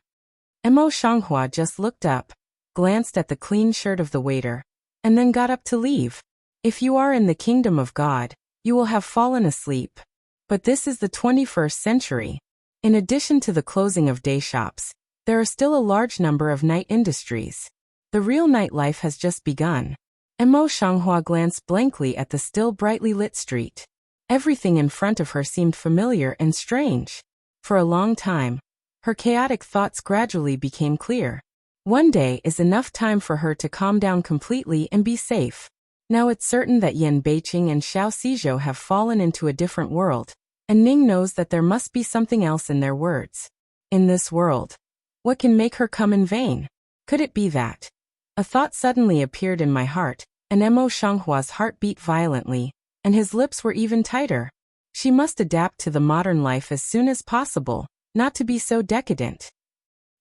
Mo Shanghua just looked up, glanced at the clean shirt of the waiter, and then got up to leave. "If you are in the kingdom of God, you will have fallen asleep. But this is the 21st century. In addition to the closing of day shops, there are still a large number of night industries. The real nightlife has just begun." Mo Shanghua glanced blankly at the still brightly lit street. Everything in front of her seemed familiar and strange. For a long time, her chaotic thoughts gradually became clear. One day is enough time for her to calm down completely and be safe. Now it's certain that Yan Beiqing and Xiao Xizhou have fallen into a different world, and Ning knows that there must be something else in their words. In this world, what can make her come in vain? Could it be that? A thought suddenly appeared in my heart, and Mo Shanghua's heart beat violently, and his lips were even tighter. She must adapt to the modern life as soon as possible, not to be so decadent.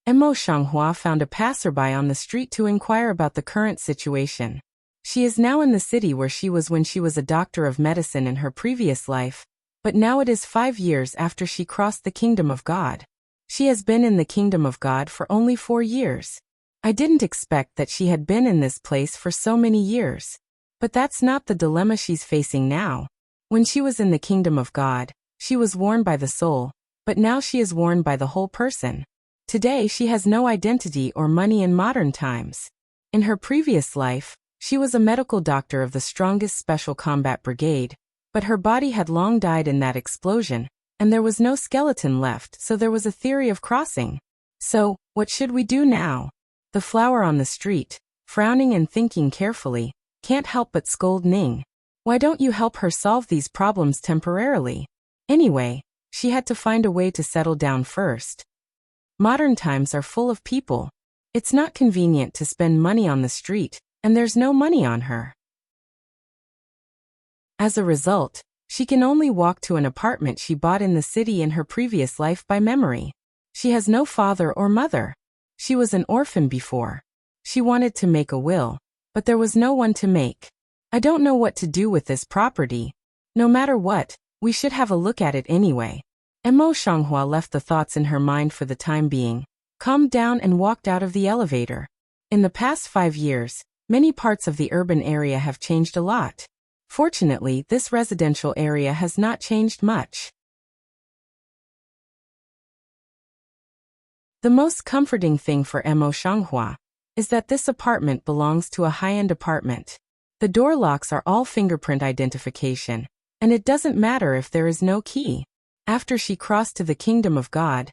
Mo Shanghua found a passerby on the street to inquire about the current situation. She is now in the city where she was when she was a doctor of medicine in her previous life, but now it is 5 years after she crossed the kingdom of God. She has been in the kingdom of God for only 4 years. I didn't expect that she had been in this place for so many years. But that's not the dilemma she's facing now. When she was in the kingdom of God, she was worn by the soul, but now she is worn by the whole person. Today she has no identity or money in modern times. In her previous life, she was a medical doctor of the strongest special combat brigade, but her body had long died in that explosion, and there was no skeleton left, so there was a theory of crossing. So, what should we do now? The flower on the street, frowning and thinking carefully, can't help but scold Ning. Why don't you help her solve these problems temporarily? Anyway, she had to find a way to settle down first. Modern times are full of people. It's not convenient to spend money on the street, and there's no money on her. As a result, she can only walk to an apartment she bought in the city in her previous life by memory. She has no father or mother. She was an orphan before. She wanted to make a will, but there was no one to make. I don't know what to do with this property. No matter what, we should have a look at it anyway. Mo Shanghua left the thoughts in her mind for the time being, calmed down and walked out of the elevator. In the past 5 years, many parts of the urban area have changed a lot. Fortunately, this residential area has not changed much. The most comforting thing for Mo Shanghua is that this apartment belongs to a high-end apartment. The door locks are all fingerprint identification, and it doesn't matter if there is no key. After she crossed to the kingdom of God,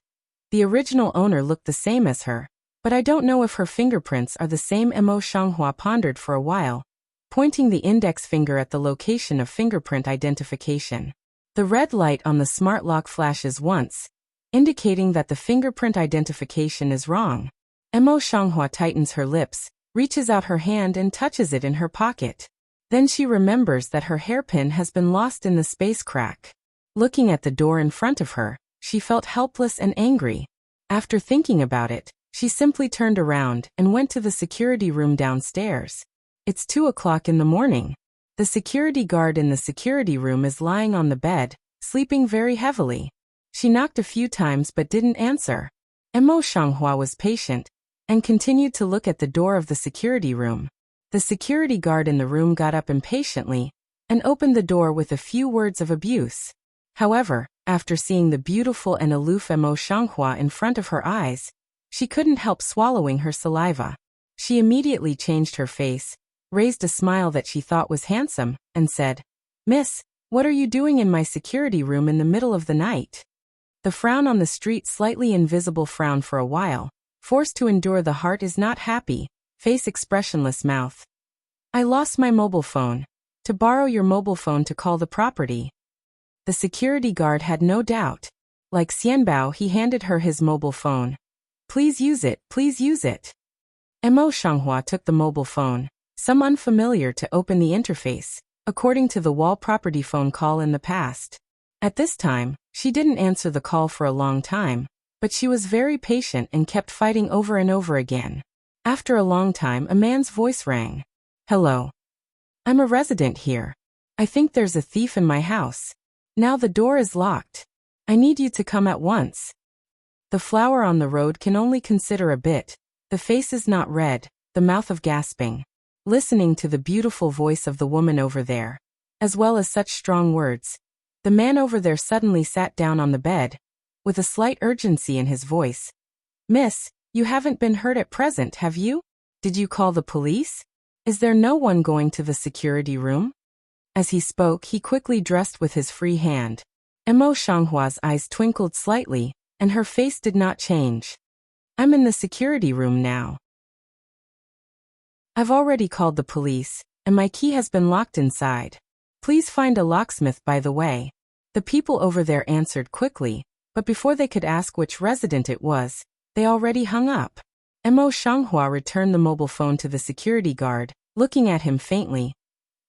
the original owner looked the same as her, but I don't know if her fingerprints are the same. Mo Shanghua pondered for a while, pointing the index finger at the location of fingerprint identification. The red light on the smart lock flashes once, indicating that the fingerprint identification is wrong. Mo Shanghua tightens her lips, reaches out her hand and touches it in her pocket. Then she remembers that her hairpin has been lost in the space crack. Looking at the door in front of her, she felt helpless and angry. After thinking about it, she simply turned around and went to the security room downstairs. It's 2 o'clock in the morning. The security guard in the security room is lying on the bed, sleeping very heavily. She knocked a few times but didn't answer. Mo Shanghua was patient, and continued to look at the door of the security room. The security guard in the room got up impatiently, and opened the door with a few words of abuse. However, after seeing the beautiful and aloof Mo Shanghua in front of her eyes, she couldn't help swallowing her saliva. She immediately changed her face, raised a smile that she thought was handsome, and said, "Miss, what are you doing in my security room in the middle of the night?" The frown on the street, slightly invisible frown for a while, forced to endure. The heart is not happy, face expressionless, mouth. "I lost my mobile phone. To borrow your mobile phone to call the property." The security guard had no doubt. Like Xianbao, he handed her his mobile phone. "Please use it, please use it." Mo Shanghua took the mobile phone, some unfamiliar to open the interface, according to the wall property phone call in the past. At this time, she didn't answer the call for a long time, but she was very patient and kept fighting over and over again. After a long time, a man's voice rang. Hello. I'm a resident here. I think there's a thief in my house. Now the door is locked. I need you to come at once. The flower on the road can only consider a bit. The face is not red, the mouth of gasping. Listening to the beautiful voice of the woman over there, as well as such strong words, the man over there suddenly sat down on the bed, with a slight urgency in his voice. Miss, you haven't been hurt at present, have you? Did you call the police? Is there no one going to the security room? As he spoke, he quickly dressed with his free hand. Mo Shanghua's eyes twinkled slightly, and her face did not change. I'm in the security room now. I've already called the police, and my key has been locked inside. Please find a locksmith by the way. The people over there answered quickly, but before they could ask which resident it was, they already hung up. Mo Shanghua returned the mobile phone to the security guard, looking at him faintly.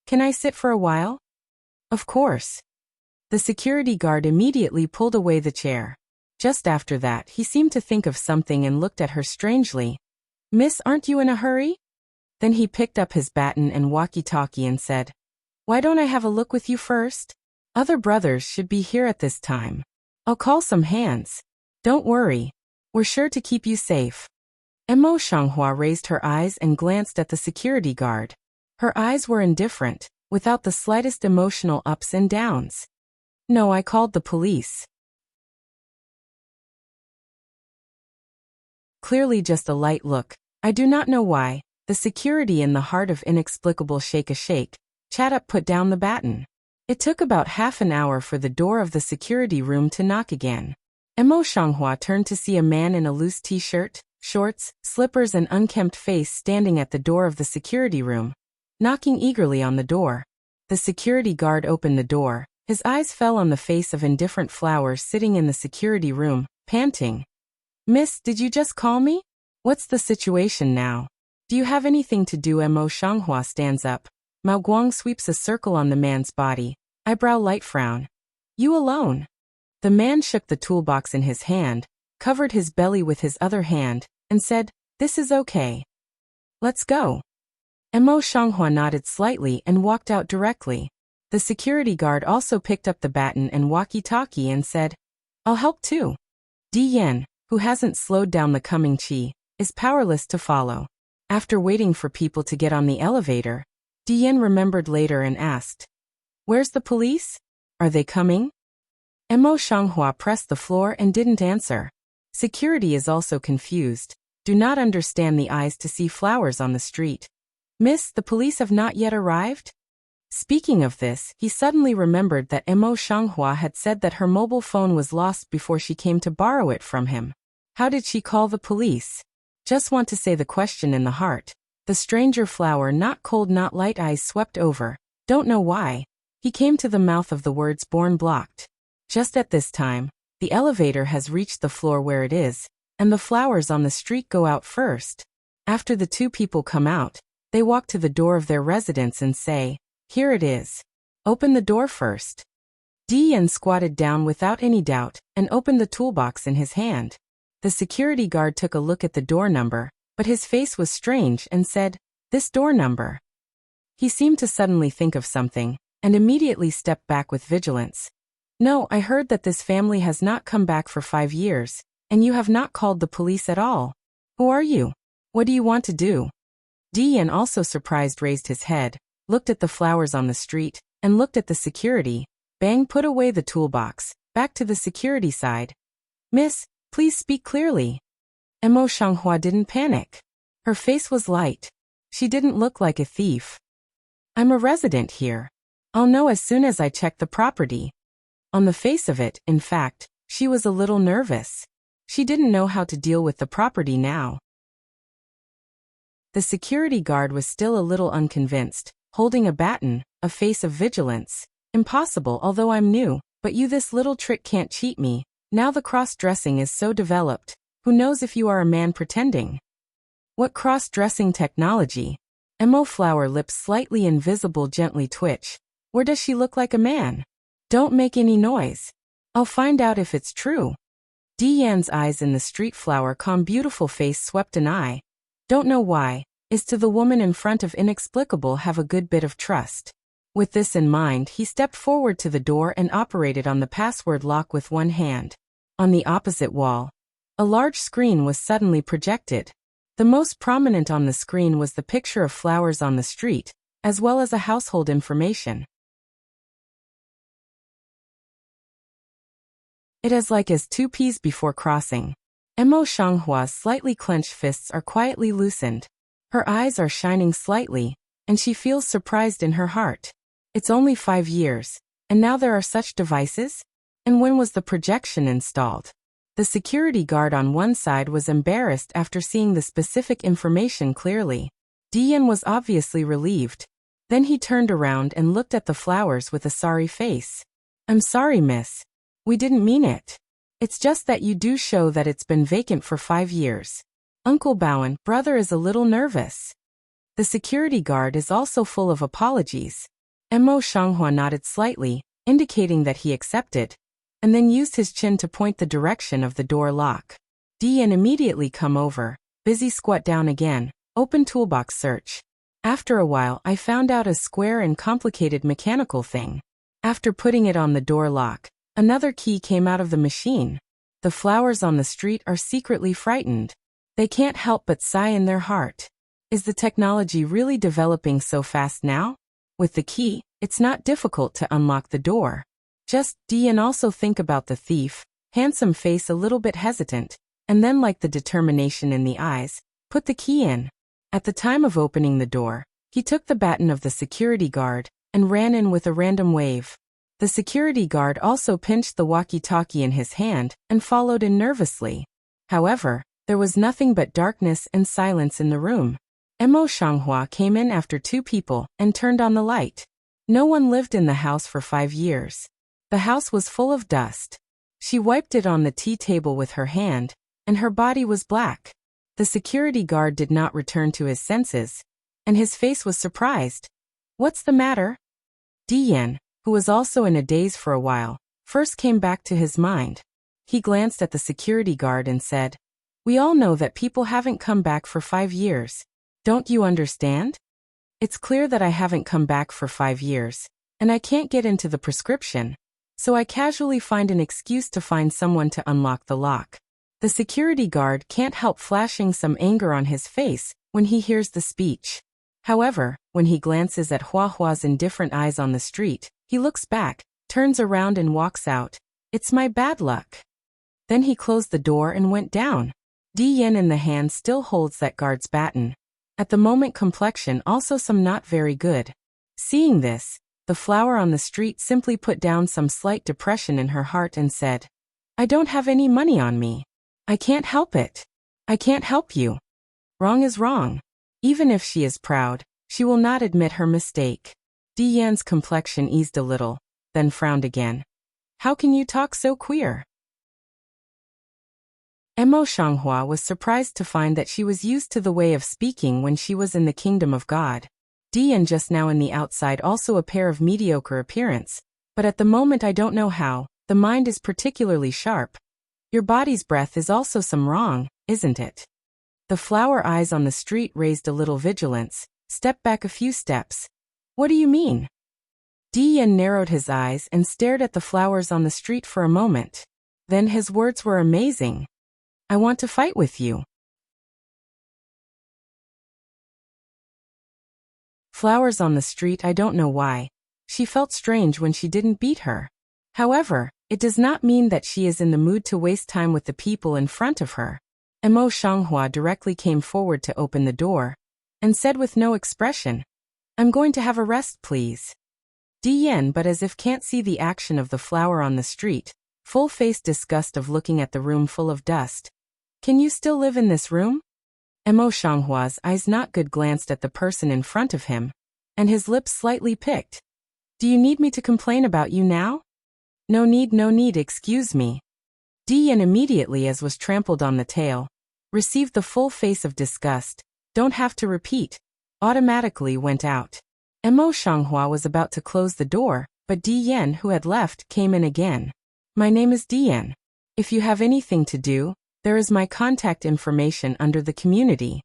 Can I sit for a while? Of course. The security guard immediately pulled away the chair. Just after that, he seemed to think of something and looked at her strangely. Miss, aren't you in a hurry? Then he picked up his baton and walkie-talkie and said, Why don't I have a look with you first? Other brothers should be here at this time. I'll call some hands. Don't worry. We're sure to keep you safe. Mo Shanghua raised her eyes and glanced at the security guard. Her eyes were indifferent, without the slightest emotional ups and downs. No, I called the police. Clearly just a light look. I do not know why. The security in the heart of inexplicable shake a shake. Chadup put down the baton. It took about half an hour for the door of the security room to knock again. Mo Shanghua turned to see a man in a loose t-shirt, shorts, slippers and unkempt face standing at the door of the security room, knocking eagerly on the door. The security guard opened the door. His eyes fell on the face of indifferent Flowers sitting in the security room, panting. Miss, did you just call me? What's the situation now? Do you have anything to do? Mo Shanghua stands up. Mao Guang sweeps a circle on the man's body, eyebrow light frown. You alone? The man shook the toolbox in his hand, covered his belly with his other hand, and said, This is okay. Let's go. Mo Shanghua nodded slightly and walked out directly. The security guard also picked up the baton and walkie-talkie and said, I'll help too. Di Yan, who hasn't slowed down the coming qi, is powerless to follow. After waiting for people to get on the elevator, Di Yan remembered later and asked, Where's the police? Are they coming? Mo Shanghua pressed the floor and didn't answer. Security is also confused. Do not understand the eyes to see Flowers on the street. Miss, the police have not yet arrived? Speaking of this, he suddenly remembered that Mo Shanghua had said that her mobile phone was lost before she came to borrow it from him. How did she call the police? Just want to say the question in the heart. The stranger Flower, not cold not light, eyes swept over. Don't know why. He came to the mouth of the words born blocked. Just at this time, the elevator has reached the floor where it is, and the Flowers on the street go out first. After the two people come out, they walk to the door of their residence and say, Here it is. Open the door first. Di Yan squatted down without any doubt and opened the toolbox in his hand. The security guard took a look at the door number, but his face was strange and said, This door number. He seemed to suddenly think of something, and immediately stepped back with vigilance. No, I heard that this family has not come back for 5 years, and you have not called the police at all. Who are you? What do you want to do? Di Yan, also surprised, raised his head, looked at the Flowers on the street, and looked at the security. Bang put away the toolbox, back to the security side. Miss, please speak clearly. Mo Shanghua didn't panic. Her face was light. She didn't look like a thief. I'm a resident here. I'll know as soon as I check the property. On the face of it, in fact, she was a little nervous. She didn't know how to deal with the property now. The security guard was still a little unconvinced, holding a baton, a face of vigilance. Impossible, although I'm new, but you, this little trick can't cheat me. Now the cross-dressing is so developed. Who knows if you are a man pretending? What cross-dressing technology? Mo Flower lips slightly invisible gently twitch. Where does she look like a man? Don't make any noise. I'll find out if it's true. Di Yan's eyes in the street Flower calm beautiful face swept an eye. Don't know why, is to the woman in front of inexplicable have a good bit of trust. With this in mind, he stepped forward to the door and operated on the password lock with one hand. On the opposite wall, a large screen was suddenly projected. The most prominent on the screen was the picture of flowers on the street, as well as a household information. It is like as 2 peas before crossing. Mo Shanghua's slightly clenched fists are quietly loosened. Her eyes are shining slightly, and she feels surprised in her heart. It's only 5 years, and now there are such devices? And when was the projection installed? The security guard on one side was embarrassed after seeing the specific information clearly. Dian was obviously relieved. Then he turned around and looked at the flowers with a sorry face. I'm sorry, miss. We didn't mean it. It's just that you do show that it's been vacant for 5 years. Uncle Bowen, brother is a little nervous. The security guard is also full of apologies. Mo Shanghua nodded slightly, indicating that he accepted, and then used his chin to point the direction of the door lock. Dian immediately come over, busy squat down again, open toolbox search. After a while I found out a square and complicated mechanical thing. After putting it on the door lock, another key came out of the machine. The flowers on the street are secretly frightened. They can't help but sigh in their heart. Is the technology really developing so fast now? With the key, it's not difficult to unlock the door. Just and also think about the thief, handsome face a little bit hesitant, and then like the determination in the eyes, put the key in. At the time of opening the door, he took the baton of the security guard and ran in with a random wave. The security guard also pinched the walkie-talkie in his hand and followed in nervously. However, there was nothing but darkness and silence in the room. Mo Shanghua came in after 2 people and turned on the light. No one lived in the house for 5 years. The house was full of dust. She wiped it on the tea table with her hand, and her body was black. The security guard did not return to his senses, and his face was surprised. What's the matter? Dian, who was also in a daze for a while, first came back to his mind. He glanced at the security guard and said, We all know that people haven't come back for 5 years. Don't you understand? It's clear that I haven't come back for 5 years, and I can't get into the prescription, so I casually find an excuse to find someone to unlock the lock. The security guard can't help flashing some anger on his face when he hears the speech. However, when he glances at Huahua's indifferent eyes on the street, he looks back, turns around and walks out. It's my bad luck. Then he closed the door and went down. Dian in the hand still holds that guard's baton. At the moment complexion also some not very good. Seeing this, the flower on the street simply put down some slight depression in her heart and said, I don't have any money on me. I can't help it. I can't help you. Wrong is wrong. Even if she is proud, she will not admit her mistake. Dian's complexion eased a little, then frowned again. How can you talk so queer? Mo Shanghua was surprised to find that she was used to the way of speaking when she was in the kingdom of God. Dian just now in the outside also a pair of mediocre appearance, but at the moment I don't know how, the mind is particularly sharp. Your body's breath is also some wrong, isn't it? The flower eyes on the street raised a little vigilance, stepped back a few steps. What do you mean? Dian narrowed his eyes and stared at the flowers on the street for a moment. Then his words were amazing. I want to fight with you. Flowers on the street, I don't know why. She felt strange when she didn't beat her. However, it does not mean that she is in the mood to waste time with the people in front of her. Mo Shanghua directly came forward to open the door, and said with no expression, I'm going to have a rest, please. Dian, but as if can't see the action of the flower on the street, full-faced disgust of looking at the room full of dust. Can you still live in this room? Mo Shanghua's eyes not good glanced at the person in front of him, and his lips slightly picked. Do you need me to complain about you now? No need, excuse me. Dian immediately as was trampled on the tail, received the full face of disgust, don't have to repeat, automatically went out. Mo Shanghua was about to close the door, but Dian who had left came in again. My name is Dian. If you have anything to do, there is my contact information under the community.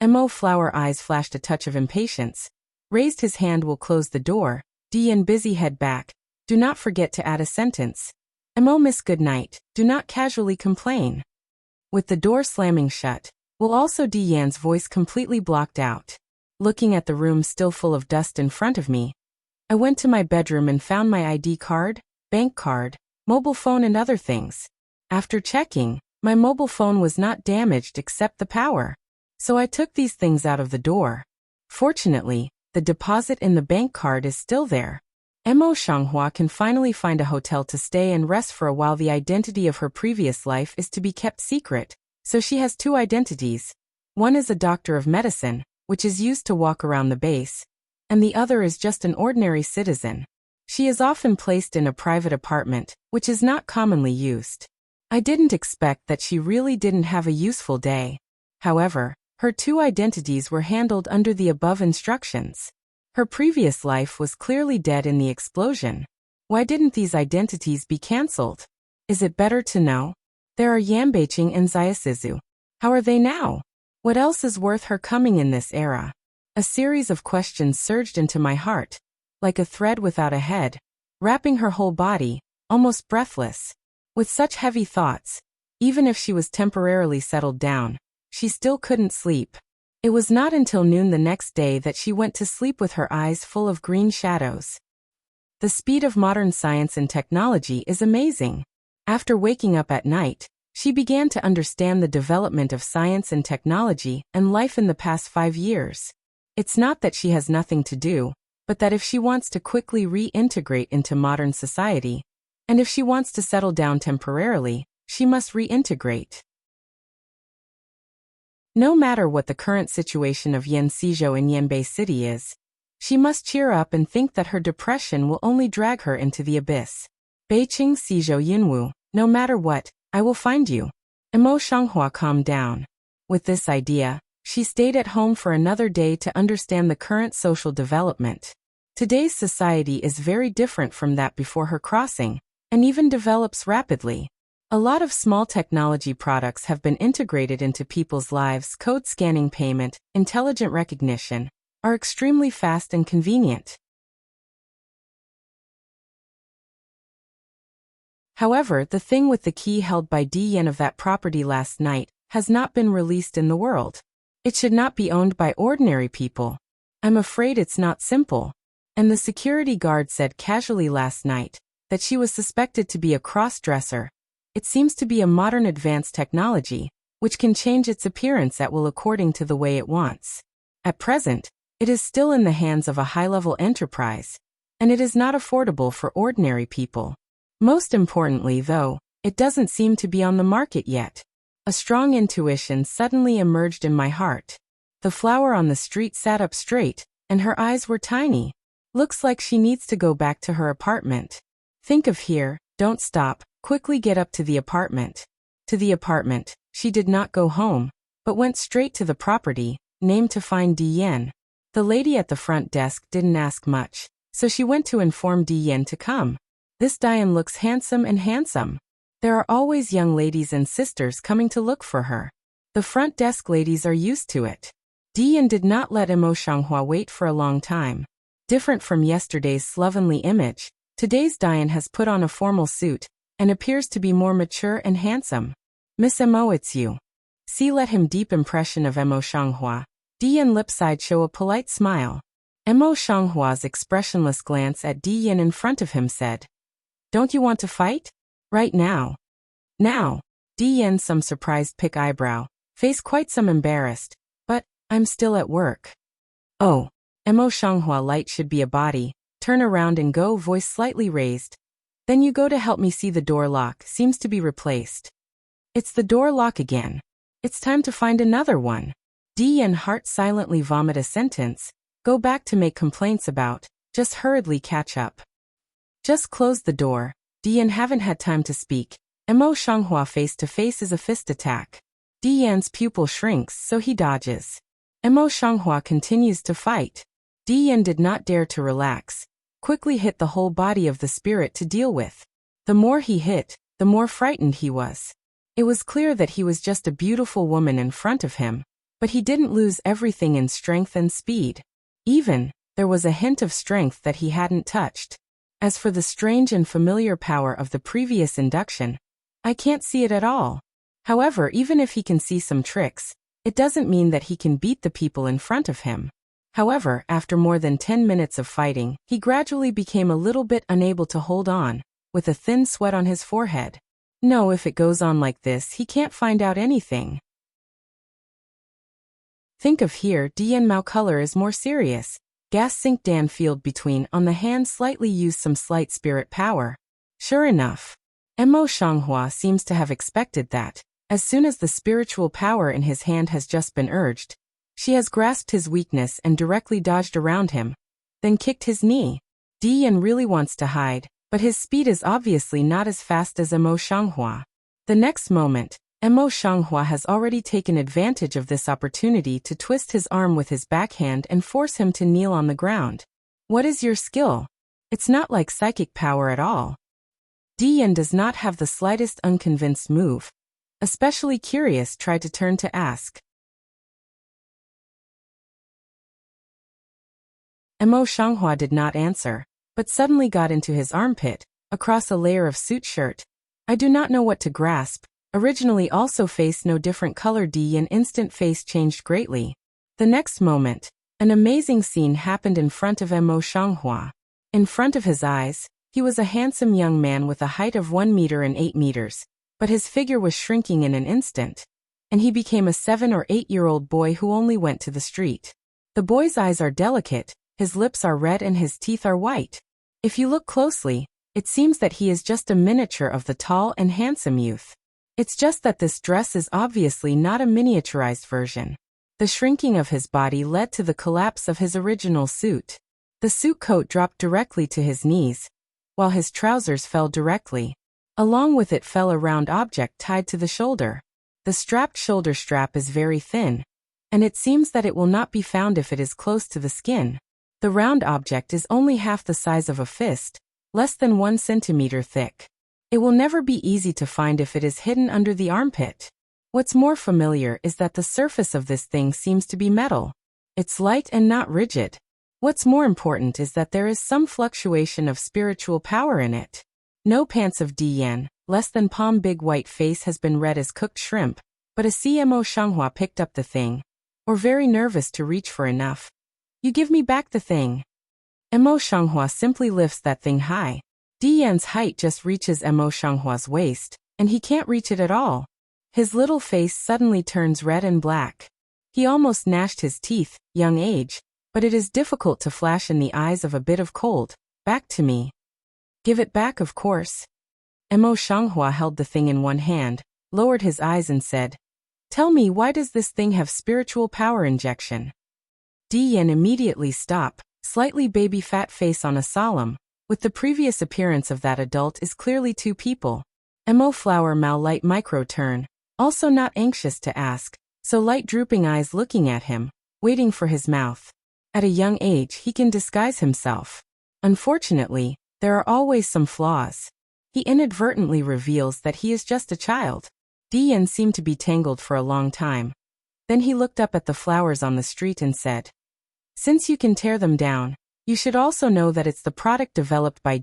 Mo Flower eyes flashed a touch of impatience. Raised his hand will close the door. Dian busy head back. Do not forget to add a sentence. Mo miss good night. Do not casually complain. With the door slamming shut, will also Dian's voice completely blocked out. Looking at the room still full of dust in front of me, I went to my bedroom and found my ID card, bank card, mobile phone and other things. After checking, my mobile phone was not damaged except the power. So I took these things out of the door. Fortunately, the deposit in the bank card is still there. Mo Shanghua can finally find a hotel to stay and rest for a while. The identity of her previous life is to be kept secret, so she has two identities. One is a doctor of medicine, which is used to walk around the base, and the other is just an ordinary citizen. She is often placed in a private apartment, which is not commonly used. I didn't expect that she really didn't have a useful day. However, her two identities were handled under the above instructions. Her previous life was clearly dead in the explosion. Why didn't these identities be cancelled? Is it better to know? There are Yambeiching and Xiaosizu. How are they now? What else is worth her coming in this era? A series of questions surged into my heart, like a thread without a head, wrapping her whole body, almost breathless. With such heavy thoughts, even if she was temporarily settled down, she still couldn't sleep. It was not until noon the next day that she went to sleep with her eyes full of green shadows. The speed of modern science and technology is amazing. After waking up at night, she began to understand the development of science and technology and life in the past 5 years. It's not that she has nothing to do, but that if she wants to quickly reintegrate into modern society, and if she wants to settle down temporarily, she must reintegrate. No matter what the current situation of Yan Xizhou in Yanbei City is, she must cheer up and think that her depression will only drag her into the abyss. Beiqing Xizhou Yinwu, no matter what, I will find you. Mo Shanghua calmed down. With this idea, she stayed at home for another day to understand the current social development. Today's society is very different from that before her crossing, and even develops rapidly. A lot of small technology products have been integrated into people's lives. Code scanning, payment, intelligent recognition, are extremely fast and convenient. However, the thing with the key held by Dian of that property last night has not been released in the world. It should not be owned by ordinary people. I'm afraid it's not simple. And the security guard said casually last night that she was suspected to be a cross-dresser. It seems to be a modern advanced technology, which can change its appearance at will according to the way it wants. At present, it is still in the hands of a high-level enterprise, and it is not affordable for ordinary people. Most importantly, though, it doesn't seem to be on the market yet. A strong intuition suddenly emerged in my heart. The flower on the street sat up straight, and her eyes were tiny. Looks like she needs to go back to her apartment. Think of here, don't stop. Quickly get up to the apartment. To the apartment, she did not go home, but went straight to the property, named to find Dian. The lady at the front desk didn't ask much, so she went to inform Dian to come. This Dian looks handsome and handsome. There are always young ladies and sisters coming to look for her. The front desk ladies are used to it. Dian did not let Mo Shanghua wait for a long time. Different from yesterday's slovenly image, today's Dian has put on a formal suit, and appears to be more mature and handsome. Miss Mo, it's you. See, let him deep impression of Mo Shanghua. Dian lip side show a polite smile. Mo Shanghua's expressionless glance at Dian in front of him said, "Don't you want to fight? Right now." Now. Dian some surprised pick eyebrow, face quite some embarrassed, but, I'm still at work. Oh. Mo Shanghua light should be a body, turn around and go voice slightly raised. Then you go to help me see the door lock seems to be replaced. It's the door lock again. It's time to find another one. Dian heart silently vomit a sentence, go back to make complaints about, just hurriedly catch up. Just close the door. Dian haven't had time to speak. Mo Shanghua face to face is a fist attack. Dian's pupil shrinks so he dodges. Mo Shanghua continues to fight. Dian did not dare to relax. Quickly hit the whole body of the spirit to deal with. The more he hit, the more frightened he was. It was clear that he was just a beautiful woman in front of him, But he didn't lose everything in strength and speed. There was a hint of strength that he hadn't touched. As for the strange and familiar power of the previous induction, I can't see it at all. However, even if he can see some tricks, it doesn't mean that he can beat the people in front of him. However, after more than 10 minutes of fighting, he gradually became a little bit unable to hold on, with a thin sweat on his forehead. No, if it goes on like this, he can't find out anything. Think of here, Dian Mao color is more serious. Gas sink Dan field between on the hand slightly used some slight spirit power. Sure enough, Mo Shanghua seems to have expected that. As soon as the spiritual power in his hand has just been urged, she has grasped his weakness and directly dodged around him, then kicked his knee. Dian really wants to hide, but his speed is obviously not as fast as Mo Shanghua. The next moment, Mo Shanghua has already taken advantage of this opportunity to twist his arm with his backhand and force him to kneel on the ground. What is your skill? It's not like psychic power at all. Dian does not have the slightest unconvinced move. Especially curious, tried to turn to ask. Mo Shanghua did not answer, but suddenly got into his armpit, across a layer of suit shirt. I do not know what to grasp. Originally also face no different color. Dian instant face changed greatly. The next moment, an amazing scene happened in front of Mo Shanghua. In front of his eyes, he was a handsome young man with a height of 1 meter and 8 meters. But his figure was shrinking in an instant, and he became a 7 or 8-year-old boy who only went to the street. The boy's eyes are delicate, his lips are red and his teeth are white. If you look closely, it seems that he is just a miniature of the tall and handsome youth. It's just that this dress is obviously not a miniaturized version. The shrinking of his body led to the collapse of his original suit. The suit coat dropped directly to his knees, while his trousers fell directly. Along with it fell a round object tied to the shoulder. The strapped shoulder strap is very thin, and it seems that it will not be found if it is close to the skin. The round object is only half the size of a fist, less than 1 centimeter thick. It will never be easy to find if it is hidden under the armpit. What's more familiar is that the surface of this thing seems to be metal. It's light and not rigid. What's more important is that there is some fluctuation of spiritual power in it. No pants of Dian, less than palm big white face has been red as cooked shrimp, but a CMO Shanghua picked up the thing, or very nervous to reach for enough. You give me back the thing. Mo Shanghua simply lifts that thing high. Dian's height just reaches Mo Shanghua's waist, and he can't reach it at all. His little face suddenly turns red and black. He almost gnashed his teeth, young age, but it is difficult to flash in the eyes of a bit of cold. Back to me. Give it back, of course. Mo Shanghua held the thing in one hand, lowered his eyes and said, Tell me, why does this thing have spiritual power injection? Dian immediately stop, slightly baby fat face on a solemn, with the previous appearance of that adult is clearly two people. Mo flower Mao light micro turn, also not anxious to ask, so light drooping eyes looking at him, waiting for his mouth. At a young age he can disguise himself. Unfortunately, there are always some flaws. He inadvertently reveals that he is just a child. Dian seemed to be tangled for a long time. Then he looked up at the flowers on the street and said, Since you can tear them down, you should also know that it's the product developed by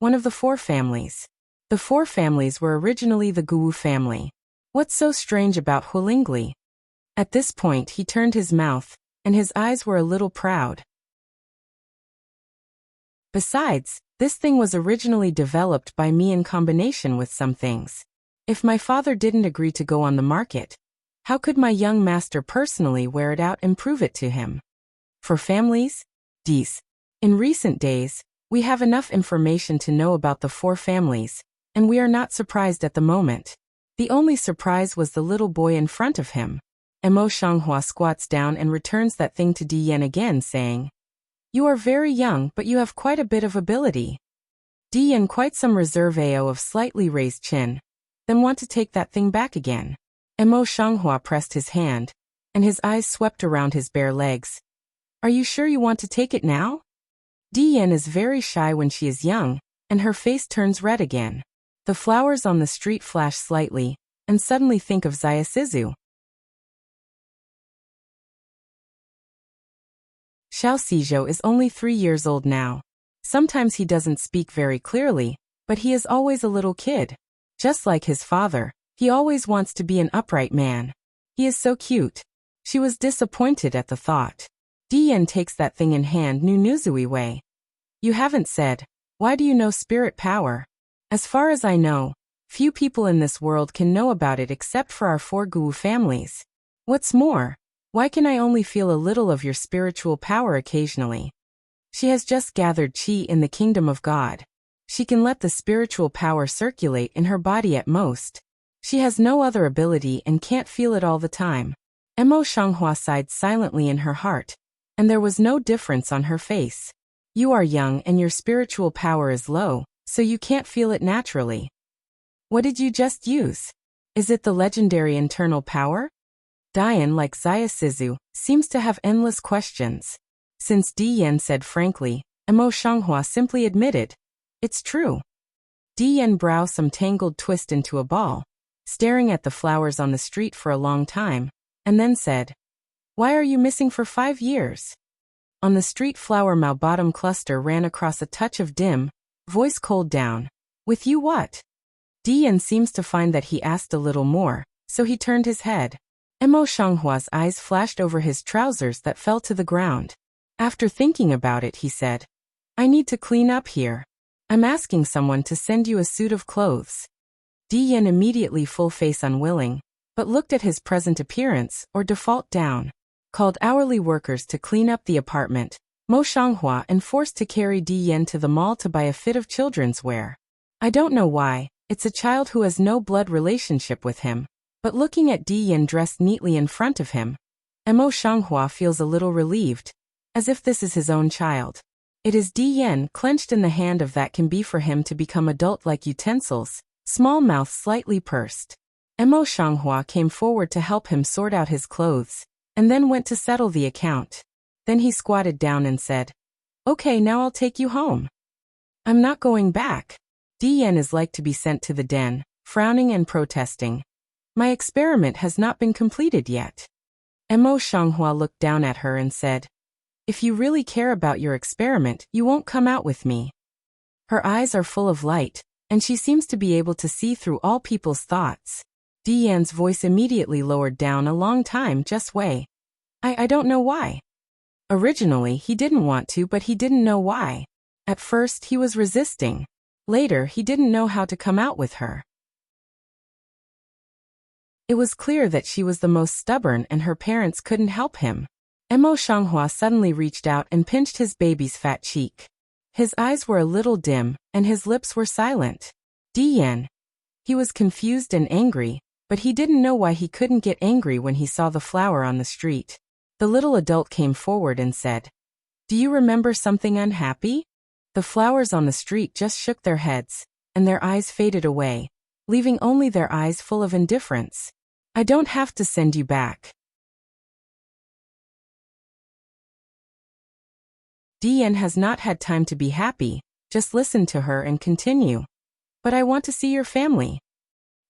one of the 4 families. The 4 families were originally the Guwu family. What's so strange about Huilingli? At this point he turned his mouth, and his eyes were a little proud. Besides, this thing was originally developed by me in combination with some things. If my father didn't agree to go on the market, how could my young master personally wear it out and prove it to him? For families? In recent days, we have enough information to know about the 4 families, and we are not surprised at the moment. The only surprise was the little boy in front of him. Mo Shanghua squats down and returns that thing to Dian again, saying, You are very young, but you have quite a bit of ability. Dian quite some reserve-ao of slightly raised chin, then want to take that thing back again. Mo Shanghua pressed his hand, and his eyes swept around his bare legs. Are you sure you want to take it now? Dian is very shy when she is young, and her face turns red again. The flowers on the street flash slightly, and suddenly think of Zayasizu. Xiao Xizhou is only 3 years old now. Sometimes he doesn't speak very clearly, but he is always a little kid. Just like his father, he always wants to be an upright man. He is so cute. She was disappointed at the thought. Dian takes that thing in hand Nu Nuzui Wei. You haven't said. Why do you know spirit power? As far as I know, few people in this world can know about it except for our 4 Guwu families. What's more, why can I only feel a little of your spiritual power occasionally? She has just gathered qi in the kingdom of God. She can let the spiritual power circulate in her body at most. She has no other ability and can't feel it all the time. Mo Shanghua sighed silently in her heart, and there was no difference on her face. You are young and your spiritual power is low, so you can't feel it naturally. What did you just use? Is it the legendary internal power? Dian, like Xia Sizu, seems to have endless questions. Since Dian said frankly, Mo Shanghua simply admitted, it's true. Dian brow some tangled twist into a ball, staring at the flowers on the street for a long time, and then said, why are you missing for 5 years? On the street flower Mao bottom cluster ran across a touch of dim, voice cold down. With you what? Dian seems to find that he asked a little more, so he turned his head. Mo Shanghua's eyes flashed over his trousers that fell to the ground. After thinking about it, he said, I need to clean up here. I'm asking someone to send you a suit of clothes. Dian immediately full face unwilling, but looked at his present appearance, or default down. Called hourly workers to clean up the apartment, Mo Shanghua, and forced to carry Dian to the mall to buy a fit of children's wear. I don't know why, it's a child who has no blood relationship with him, but looking at Dian dressed neatly in front of him, Mo Shanghua feels a little relieved, as if this is his own child. It is Dian clenched in the hand of that can be for him to become adult-like utensils, small mouth slightly pursed. Mo Shanghua came forward to help him sort out his clothes, and then went to settle the account. Then he squatted down and said, okay, now I'll take you home. I'm not going back. Dian is like to be sent to the den, frowning and protesting. My experiment has not been completed yet. Mo Shanghua looked down at her and said, if you really care about your experiment, you won't come out with me. Her eyes are full of light, and she seems to be able to see through all people's thoughts. Dian's voice immediately lowered down a long time. Just wait. I don't know why. Originally, he didn't want to, but he didn't know why. At first, he was resisting. Later, he didn't know how to come out with her. It was clear that she was the most stubborn and her parents couldn't help him. Mo Shanghua suddenly reached out and pinched his baby's fat cheek. His eyes were a little dim, and his lips were silent. Dian. He was confused and angry, but he didn't know why he couldn't get angry when he saw the flower on the street. The little adult came forward and said, do you remember something unhappy? The flowers on the street just shook their heads, and their eyes faded away, leaving only their eyes full of indifference. I don't have to send you back. Dian has not had time to be happy, just listen to her and continue. But I want to see your family.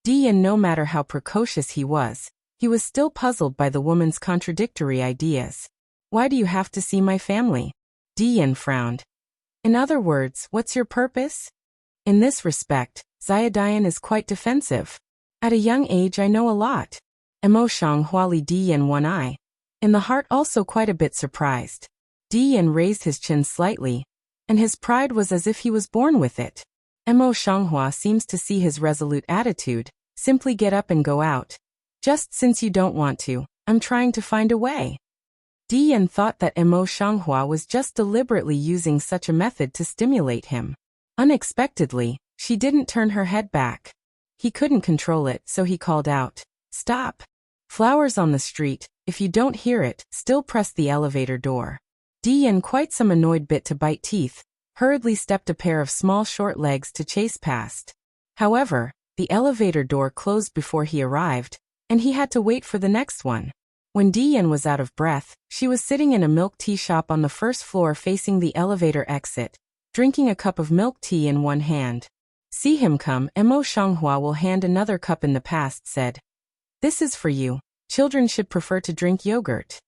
Dian, no matter how precocious he was still puzzled by the woman's contradictory ideas. Why do you have to see my family? Dian frowned. In other words, what's your purpose? In this respect, Dian is quite defensive. At a young age I know a lot. Mo Shanghua li Dian one eye. In the heart also quite a bit surprised. Dian raised his chin slightly, and his pride was as if he was born with it. Mo Shanghua seems to see his resolute attitude, simply get up and go out. Just since you don't want to, I'm trying to find a way. Dian thought that Mo Shanghua was just deliberately using such a method to stimulate him. Unexpectedly, she didn't turn her head back. He couldn't control it, so he called out, stop. Flowers on the street, if you don't hear it, still press the elevator door. Dian, quite some annoyed bit to bite teeth, hurriedly stepped a pair of small short legs to chase past. However, the elevator door closed before he arrived, and he had to wait for the next one. When Dian was out of breath, she was sitting in a milk tea shop on the first floor facing the elevator exit, drinking a cup of milk tea in one hand. See him come, Mo Shanghua will hand another cup in the past said. This is for you. Children should prefer to drink yogurt.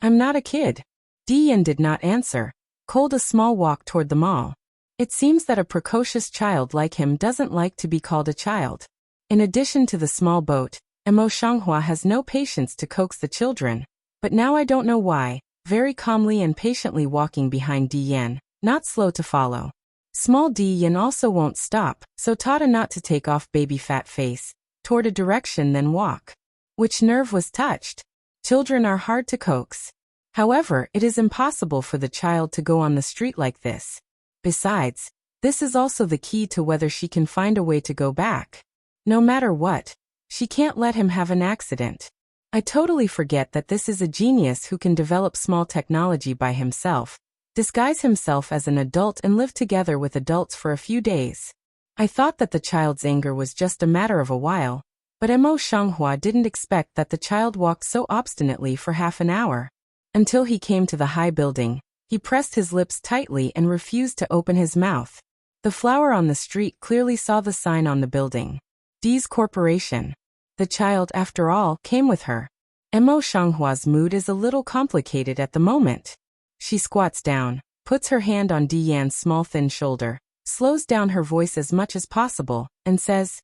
I'm not a kid. Dian did not answer, cold a small walk toward the mall. It seems that a precocious child like him doesn't like to be called a child. In addition to the small boat, Emo Shanghua has no patience to coax the children. But now I don't know why, very calmly and patiently walking behind Dian, not slow to follow. Small Dian also won't stop, so taught a not to take off baby fat face, toward a direction then walk. Which nerve was touched? Children are hard to coax. However, it is impossible for the child to go on the street like this. Besides, this is also the key to whether she can find a way to go back. No matter what, she can't let him have an accident. I totally forget that this is a genius who can develop small technology by himself, disguise himself as an adult and live together with adults for a few days. I thought that the child's anger was just a matter of a while, but Emo Shanghua didn't expect that the child walked so obstinately for half an hour. Until he came to the high building, he pressed his lips tightly and refused to open his mouth. The flower on the street clearly saw the sign on the building. D's Corporation. The child, after all, came with her. Emo Shanghua's mood is a little complicated at the moment. She squats down, puts her hand on Dian's small thin shoulder, slows down her voice as much as possible, and says,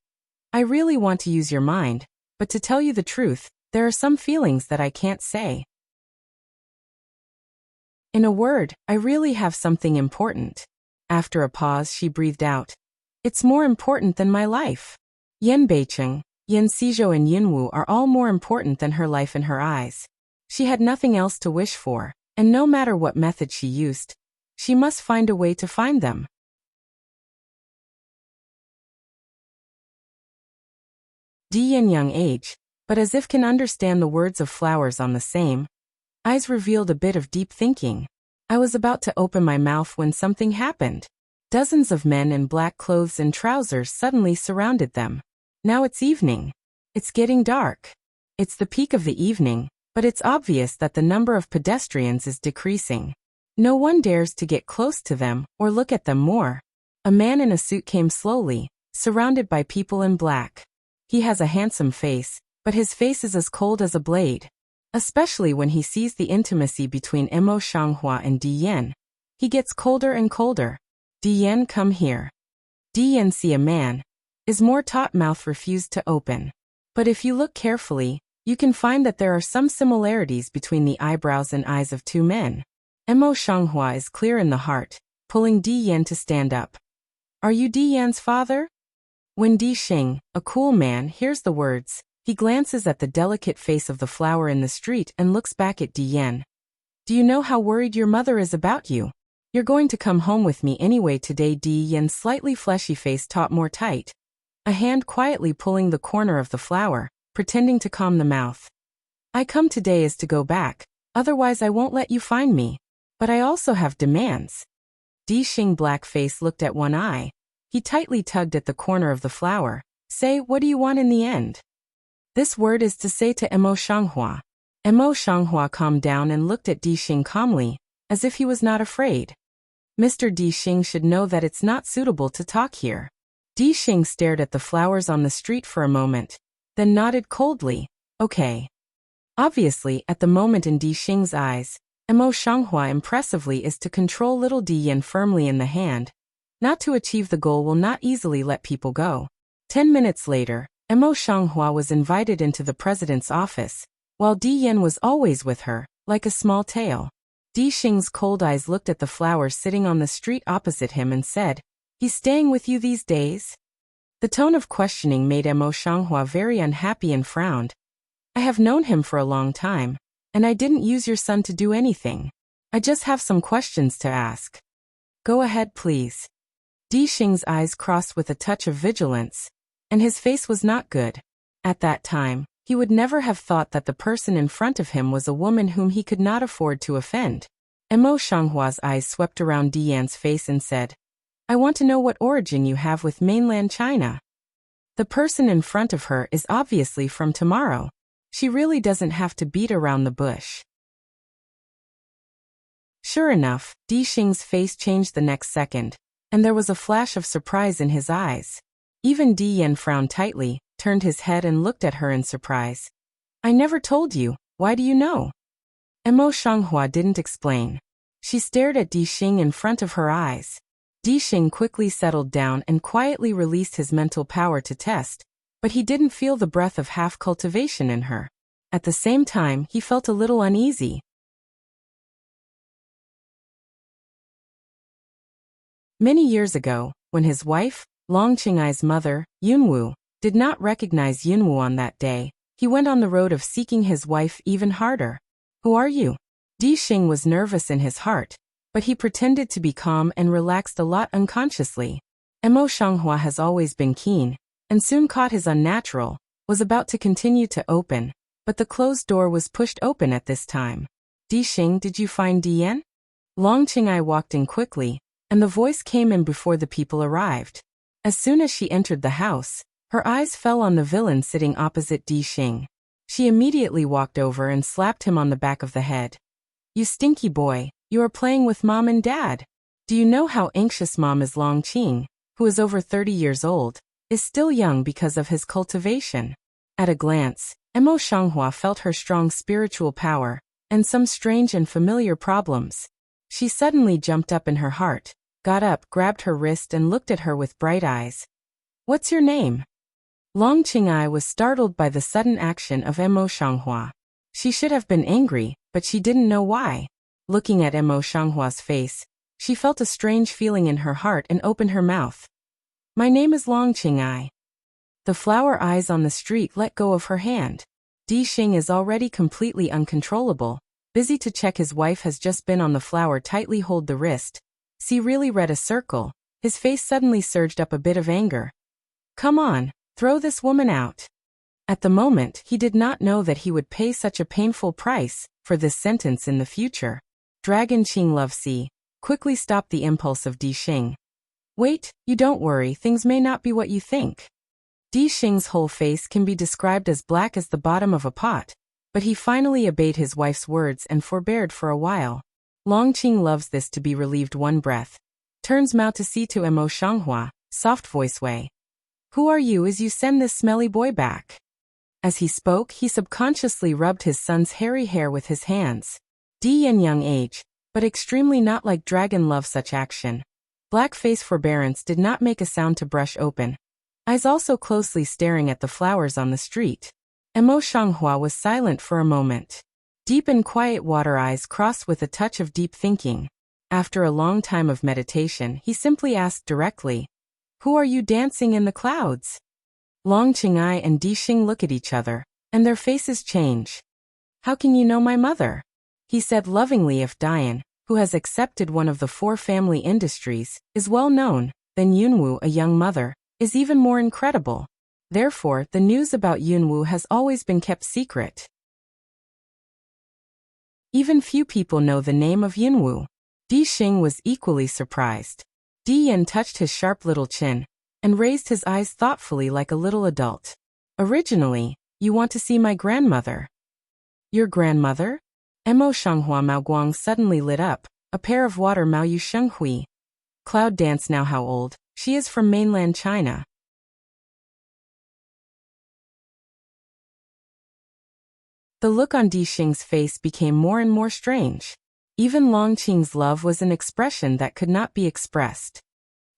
I really want to use your mind, but to tell you the truth, there are some feelings that I can't say. In a word, I really have something important. After a pause, she breathed out. It's more important than my life. Yan Beicheng, Yan Xizhou and Yinwu are all more important than her life in her eyes. She had nothing else to wish for, and no matter what method she used, she must find a way to find them. Dian young age, but as if can understand the words of flowers on the same eyes revealed a bit of deep thinking. I was about to open my mouth when something happened. Dozens of men in black clothes and trousers suddenly surrounded them. Now it's evening. It's getting dark. It's the peak of the evening, but it's obvious that the number of pedestrians is decreasing. No one dares to get close to them or look at them more. A man in a suit came slowly, surrounded by people in black. He has a handsome face, but his face is as cold as a blade. Especially when he sees the intimacy between Emo Shanghua and Dian. He gets colder and colder. Dian, come here. Dian see a man. His more taut mouth refused to open. But if you look carefully, you can find that there are some similarities between the eyebrows and eyes of two men. Emo Shanghua is clear in the heart, pulling Dian to stand up. Are you Dian's father? When Di Xing, a cool man, hears the words, he glances at the delicate face of the flower in the street and looks back at Dian. Do you know how worried your mother is about you? You're going to come home with me anyway today. Dian's slightly fleshy face taut more tight. A hand quietly pulling the corner of the flower, pretending to calm the mouth. I come today is to go back, otherwise I won't let you find me. But I also have demands. Di Xing black face looked at one eye. He tightly tugged at the corner of the flower. Say, what do you want in the end? This word is to say to Emo Shanghua. Emo Shanghua calmed down and looked at Di Xing calmly, as if he was not afraid. Mr. Di Xing should know that it's not suitable to talk here. Di Xing stared at the flowers on the street for a moment, then nodded coldly. Okay. Obviously, at the moment in Di Xing's eyes, Emo Shanghua impressively is to control little Dian firmly in the hand. Not to achieve the goal will not easily let people go. 10 minutes later, Emo Shanghua was invited into the president's office, while Dian was always with her, like a small tail. Di Xing's cold eyes looked at the flowers sitting on the street opposite him and said, He's staying with you these days? The tone of questioning made Emo Shanghua very unhappy and frowned. I have known him for a long time, and I didn't use your son to do anything. I just have some questions to ask. Go ahead, please. Di Xing's eyes crossed with a touch of vigilance, and his face was not good. At that time, he would never have thought that the person in front of him was a woman whom he could not afford to offend. Emo Shanghua's eyes swept around Dian's face and said, I want to know what origin you have with mainland China. The person in front of her is obviously from tomorrow. She really doesn't have to beat around the bush. Sure enough, Di Xing's face changed the next second, and there was a flash of surprise in his eyes. Even Dian frowned tightly, turned his head and looked at her in surprise. I never told you, why do you know? Emo Shanghua didn't explain. She stared at Di Xing in front of her eyes. Di Xing quickly settled down and quietly released his mental power to test, but he didn't feel the breath of half-cultivation in her. At the same time, he felt a little uneasy. Many years ago, when his wife, Long Qingai's mother, Yunwu, did not recognize Yunwu on that day, he went on the road of seeking his wife even harder. Who are you? Di Xing was nervous in his heart, but he pretended to be calm and relaxed a lot unconsciously. Emo Shanghua has always been keen, and soon caught his unnatural, was about to continue to open, but the closed door was pushed open at this time. Di Xing, did you find Dian? Long Qingai walked in quickly, and the voice came in before the people arrived. As soon as she entered the house, her eyes fell on the villain sitting opposite Di Xing. She immediately walked over and slapped him on the back of the head. You stinky boy, you are playing with mom and dad. Do you know how anxious mom is? Long Qing, who is over 30 years old, is still young because of his cultivation. At a glance, Emo Shanghua felt her strong spiritual power, and some strange and familiar problems. She suddenly jumped up in her heart, got up, grabbed her wrist and looked at her with bright eyes. What's your name? Long Qingai was startled by the sudden action of Emo Shanghua. She should have been angry, but she didn't know why. Looking at Emo Shanghua's face, she felt a strange feeling in her heart and opened her mouth. My name is Long Qingai. The flower eyes on the street let go of her hand. Di Xing is already completely uncontrollable, busy to check his wife has just been on the flower. Tightly hold the wrist. See really read a circle. His face suddenly surged up a bit of anger. Come on, throw this woman out. At the moment, he did not know that he would pay such a painful price for this sentence in the future. Dragon Qing Love C quickly stopped the impulse of Di Xing. Wait, you don't worry, things may not be what you think. Di Xing's whole face can be described as black as the bottom of a pot, but he finally obeyed his wife's words and forbeared for a while. Long Qing loves this to be relieved. One breath. Turns Mao to see to Emo Shanghua, soft voice way. Who are you as you send this smelly boy back? As he spoke, he subconsciously rubbed his son's hairy hair with his hands. Di Yan young age, but extremely not like dragon love such action. Black face forbearance did not make a sound to brush open. Eyes also closely staring at the flowers on the street. Emo Shanghua was silent for a moment. Deep and quiet water eyes crossed with a touch of deep thinking. After a long time of meditation, he simply asked directly, Who are you dancing in the clouds? Long Qingai and Di Xing look at each other, and their faces change. How can you know my mother? He said lovingly. If Dian, who has accepted one of the 4 family industries, is well known, then Yunwu, a young mother, is even more incredible. Therefore, the news about Yunwu has always been kept secret. Even few people know the name of Yunwu. Di Xing was equally surprised. Di Yan touched his sharp little chin, and raised his eyes thoughtfully like a little adult. Originally, you want to see my grandmother. Your grandmother? Emo Shanghua Mao Guang suddenly lit up, a pair of water Mao Yu Shenghui. Cloud dance now how old? She is from mainland China. The look on Di Xing's face became more and more strange. Even Long Qing's love was an expression that could not be expressed.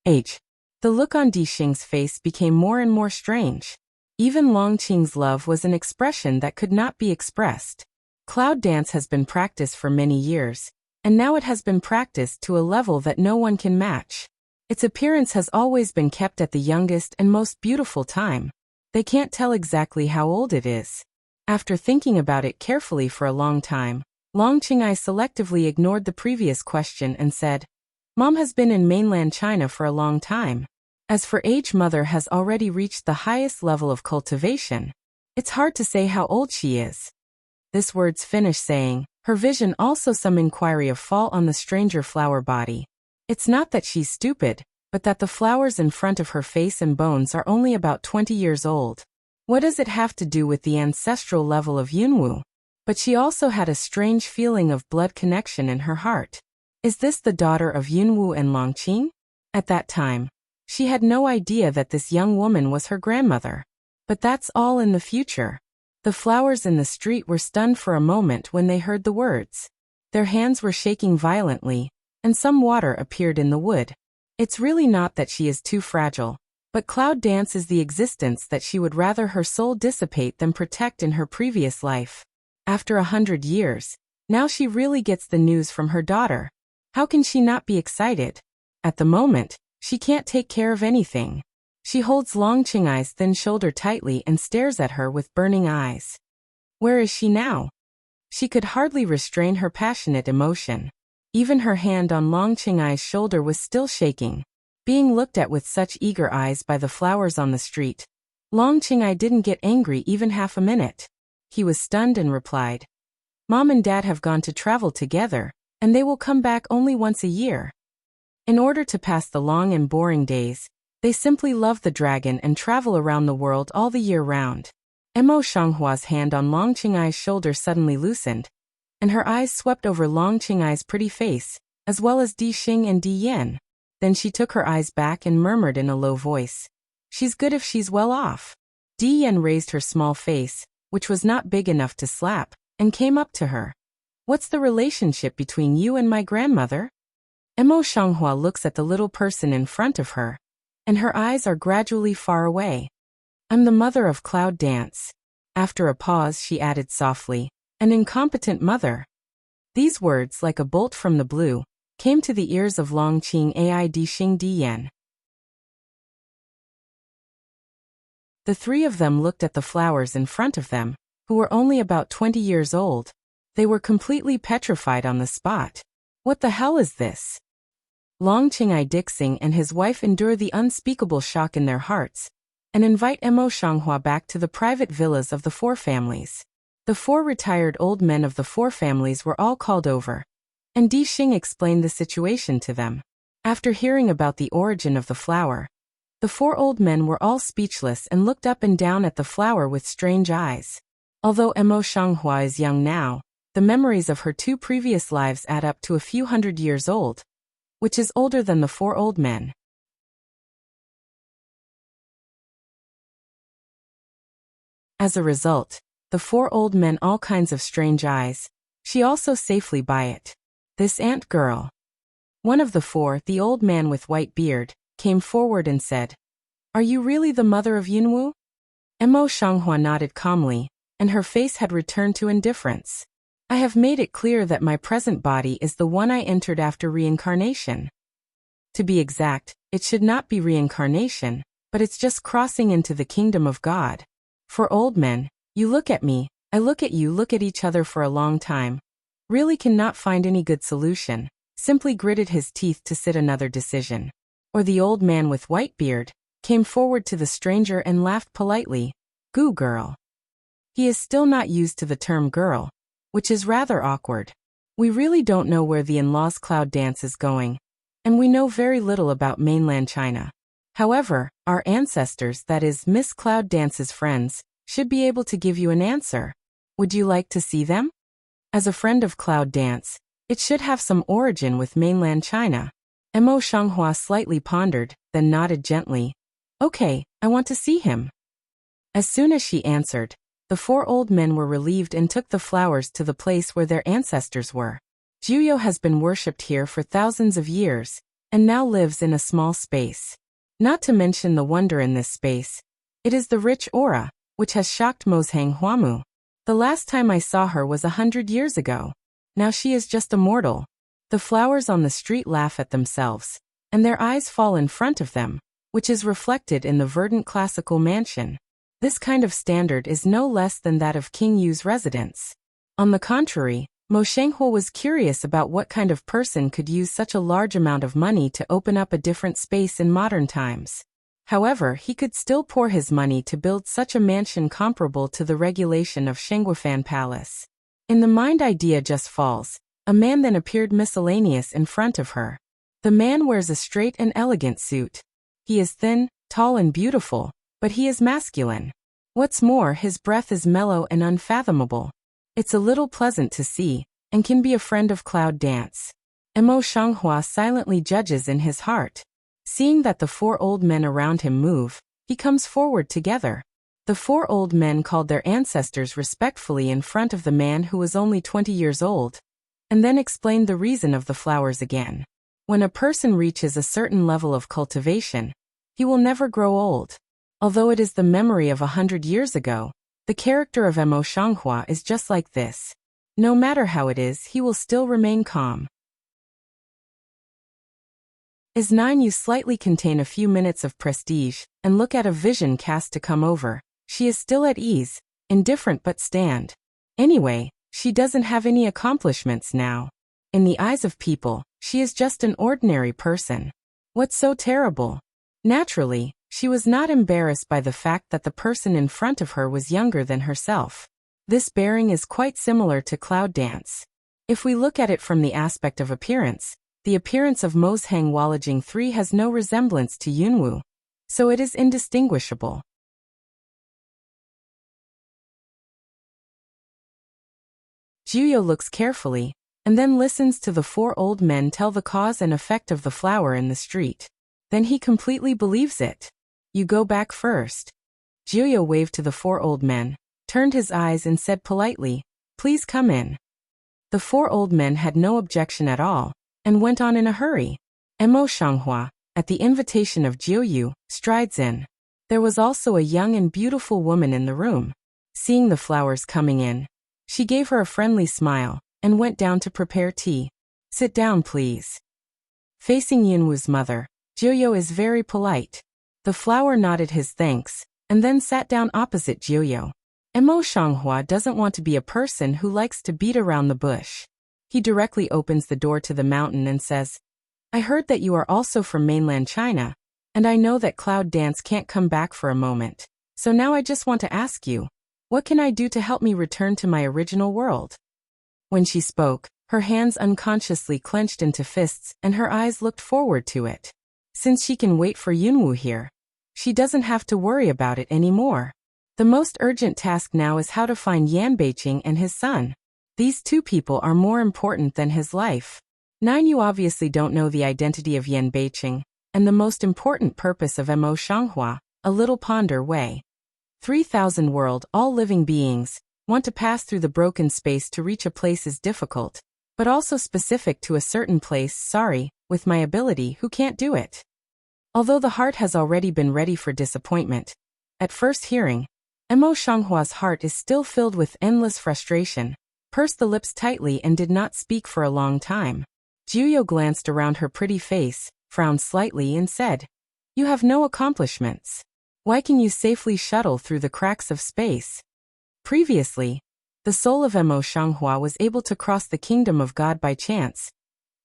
The look on Di Xing's face became more and more strange. Even Long Qing's love was an expression that could not be expressed. Cloud dance has been practiced for many years, and now it has been practiced to a level that no one can match. Its appearance has always been kept at the youngest and most beautiful time. They can't tell exactly how old it is. After thinking about it carefully for a long time, Long Qingai selectively ignored the previous question and said, Mom has been in mainland China for a long time. As for age, mother has already reached the highest level of cultivation. It's hard to say how old she is. This words finished saying, her vision also some inquiry of fall on the stranger flower body. It's not that she's stupid, but that the flowers in front of her face and bones are only about 20 years old. What does it have to do with the ancestral level of Yunwu? But she also had a strange feeling of blood connection in her heart. Is this the daughter of Yunwu and Longqing? At that time, she had no idea that this young woman was her grandmother. But that's all in the future. The flowers in the street were stunned for a moment when they heard the words. Their hands were shaking violently, and some water appeared in the wood. It's really not that she is too fragile, but Cloud Dance is the existence that she would rather her soul dissipate than protect in her previous life. After 100 years, now she really gets the news from her daughter. How can she not be excited? At the moment, she can't take care of anything. She holds Long Qingai's thin shoulder tightly and stares at her with burning eyes. Where is she now? She could hardly restrain her passionate emotion. Even her hand on Long Qingai's shoulder was still shaking. Being looked at with such eager eyes by the flowers on the street, Long Qingai didn't get angry even half a minute. He was stunned and replied, "Mom and Dad have gone to travel together, and they will come back only once a year. In order to pass the long and boring days, they simply love the dragon and travel around the world all the year round." Mo Shanghua's hand on Long Qingai's shoulder suddenly loosened, and her eyes swept over Long Qingai's pretty face, as well as Di Xing and Di Yan. Then she took her eyes back and murmured in a low voice, "She's good if she's well off." Di Yan raised her small face, which was not big enough to slap, and came up to her. "What's the relationship between you and my grandmother?" Mo Shanghua looks at the little person in front of her, and her eyes are gradually far away. "I'm the mother of Cloud Dance." After a pause she added softly, "An incompetent mother." These words, like a bolt from the blue, came to the ears of Long Qingai Di Xing Di Yan. The three of them looked at the flowers in front of them, who were only about 20 years old. They were completely petrified on the spot. What the hell is this? Long Qingai Dixing and his wife endure the unspeakable shock in their hearts, and invite Mo Shanghua back to the private villas of the four families. The four retired old men of the four families were all called over, and Di Xing explained the situation to them. After hearing about the origin of the flower, the four old men were all speechless and looked up and down at the flower with strange eyes. Although Mo Shanghua is young now, the memories of her two previous lives add up to a few hundred years old, which is older than the four old men. As a result, the four old men all kinds of strange eyes. She also safely by it. This ant girl. One of the four, the old man with white beard, came forward and said, "Are you really the mother of Yunwu?" Mo Shanghua nodded calmly, and her face had returned to indifference. "I have made it clear that my present body is the one I entered after reincarnation. To be exact, it should not be reincarnation, but it's just crossing into the kingdom of God. For old men, you look at me, I look at you, look at each other for a long time. Really cannot find any good solution, simply gritted his teeth to sit another decision." Or the old man with white beard came forward to the stranger and laughed politely, "Goo girl." He is still not used to the term girl, which is rather awkward. We really don't know where the in-laws Cloud Dance is going, and we know very little about mainland China. However, our ancestors, that is Miss Cloud Dance's friends, should be able to give you an answer. Would you like to see them? As a friend of Cloud Dance, it should have some origin with mainland China. Mo Shanghua slightly pondered, then nodded gently. "Okay, I want to see him." As soon as she answered, the four old men were relieved and took the flowers to the place where their ancestors were. Juyo has been worshipped here for thousands of years, and now lives in a small space. Not to mention the wonder in this space, it is the rich aura, which has shocked Mozhang Huamu. The last time I saw her was 100 years ago. Now she is just a mortal. The flowers on the street laugh at themselves, and their eyes fall in front of them, which is reflected in the verdant classical mansion. This kind of standard is no less than that of King Yu's residence. On the contrary, Mo Shanghua was curious about what kind of person could use such a large amount of money to open up a different space in modern times. However, he could still pour his money to build such a mansion comparable to the regulation of Shengguofan Palace. In the mind idea just falls. A man then appeared miscellaneous in front of her. The man wears a straight and elegant suit. He is thin, tall and beautiful, but he is masculine. What's more, his breath is mellow and unfathomable. It's a little pleasant to see, and can be a friend of Cloud Dance. Mo Shanghua silently judges in his heart. Seeing that the four old men around him move, he comes forward together. The four old men called their ancestors respectfully in front of the man who was only 20 years old, and then explained the reason of the flowers again. When a person reaches a certain level of cultivation, he will never grow old. Although it is the memory of 100 years ago, the character of Mo Shanghua is just like this. No matter how it is, he will still remain calm. Is 9 You slightly contain a few minutes of prestige, and look at a vision cast to come over. She is still at ease, indifferent but stand. Anyway, she doesn't have any accomplishments now. In the eyes of people, she is just an ordinary person. What's so terrible? Naturally, she was not embarrassed by the fact that the person in front of her was younger than herself. This bearing is quite similar to cloud dance. If we look at it from the aspect of appearance, the appearance of Mo's Hang Walajing 3 has no resemblance to Yunwu, so it is indistinguishable. Juyo looks carefully, and then listens to the four old men tell the cause and effect of the flower in the street. Then he completely believes it. You go back first. Juyo waved to the four old men, turned his eyes and said politely, "Please come in." The four old men had no objection at all, and went on in a hurry. Mo Shanghua, at the invitation of Jiuyu, strides in. There was also a young and beautiful woman in the room. Seeing the flowers coming in, she gave her a friendly smile, and went down to prepare tea. "Sit down, please." Facing Yunwu's mother, Jiuyu is very polite. The flower nodded his thanks, and then sat down opposite Jiuyu. Mo Shanghua doesn't want to be a person who likes to beat around the bush. He directly opens the door to the mountain and says, "I heard that you are also from mainland China, and I know that cloud dance can't come back for a moment. So now I just want to ask you, what can I do to help me return to my original world?" When she spoke, her hands unconsciously clenched into fists and her eyes looked forward to it. Since she can wait for Yunwu here, she doesn't have to worry about it anymore. The most urgent task now is how to find Yan Beiqing and his son. These two people are more important than his life. 9 You obviously don't know the identity of Yan Beiqing, and the most important purpose of Mo Shanghua, a little ponder way. 3,000 world, all living beings, want to pass through the broken space to reach a place is difficult, but also specific to a certain place. Sorry, with my ability, who can't do it? Although the heart has already been ready for disappointment, at first hearing, Mo Shanghua's heart is still filled with endless frustration, pursed the lips tightly and did not speak for a long time. Jiuyo glanced around her pretty face, frowned slightly and said, "You have no accomplishments. Why can you safely shuttle through the cracks of space?" Previously, the soul of Mo Shanghua was able to cross the kingdom of God by chance,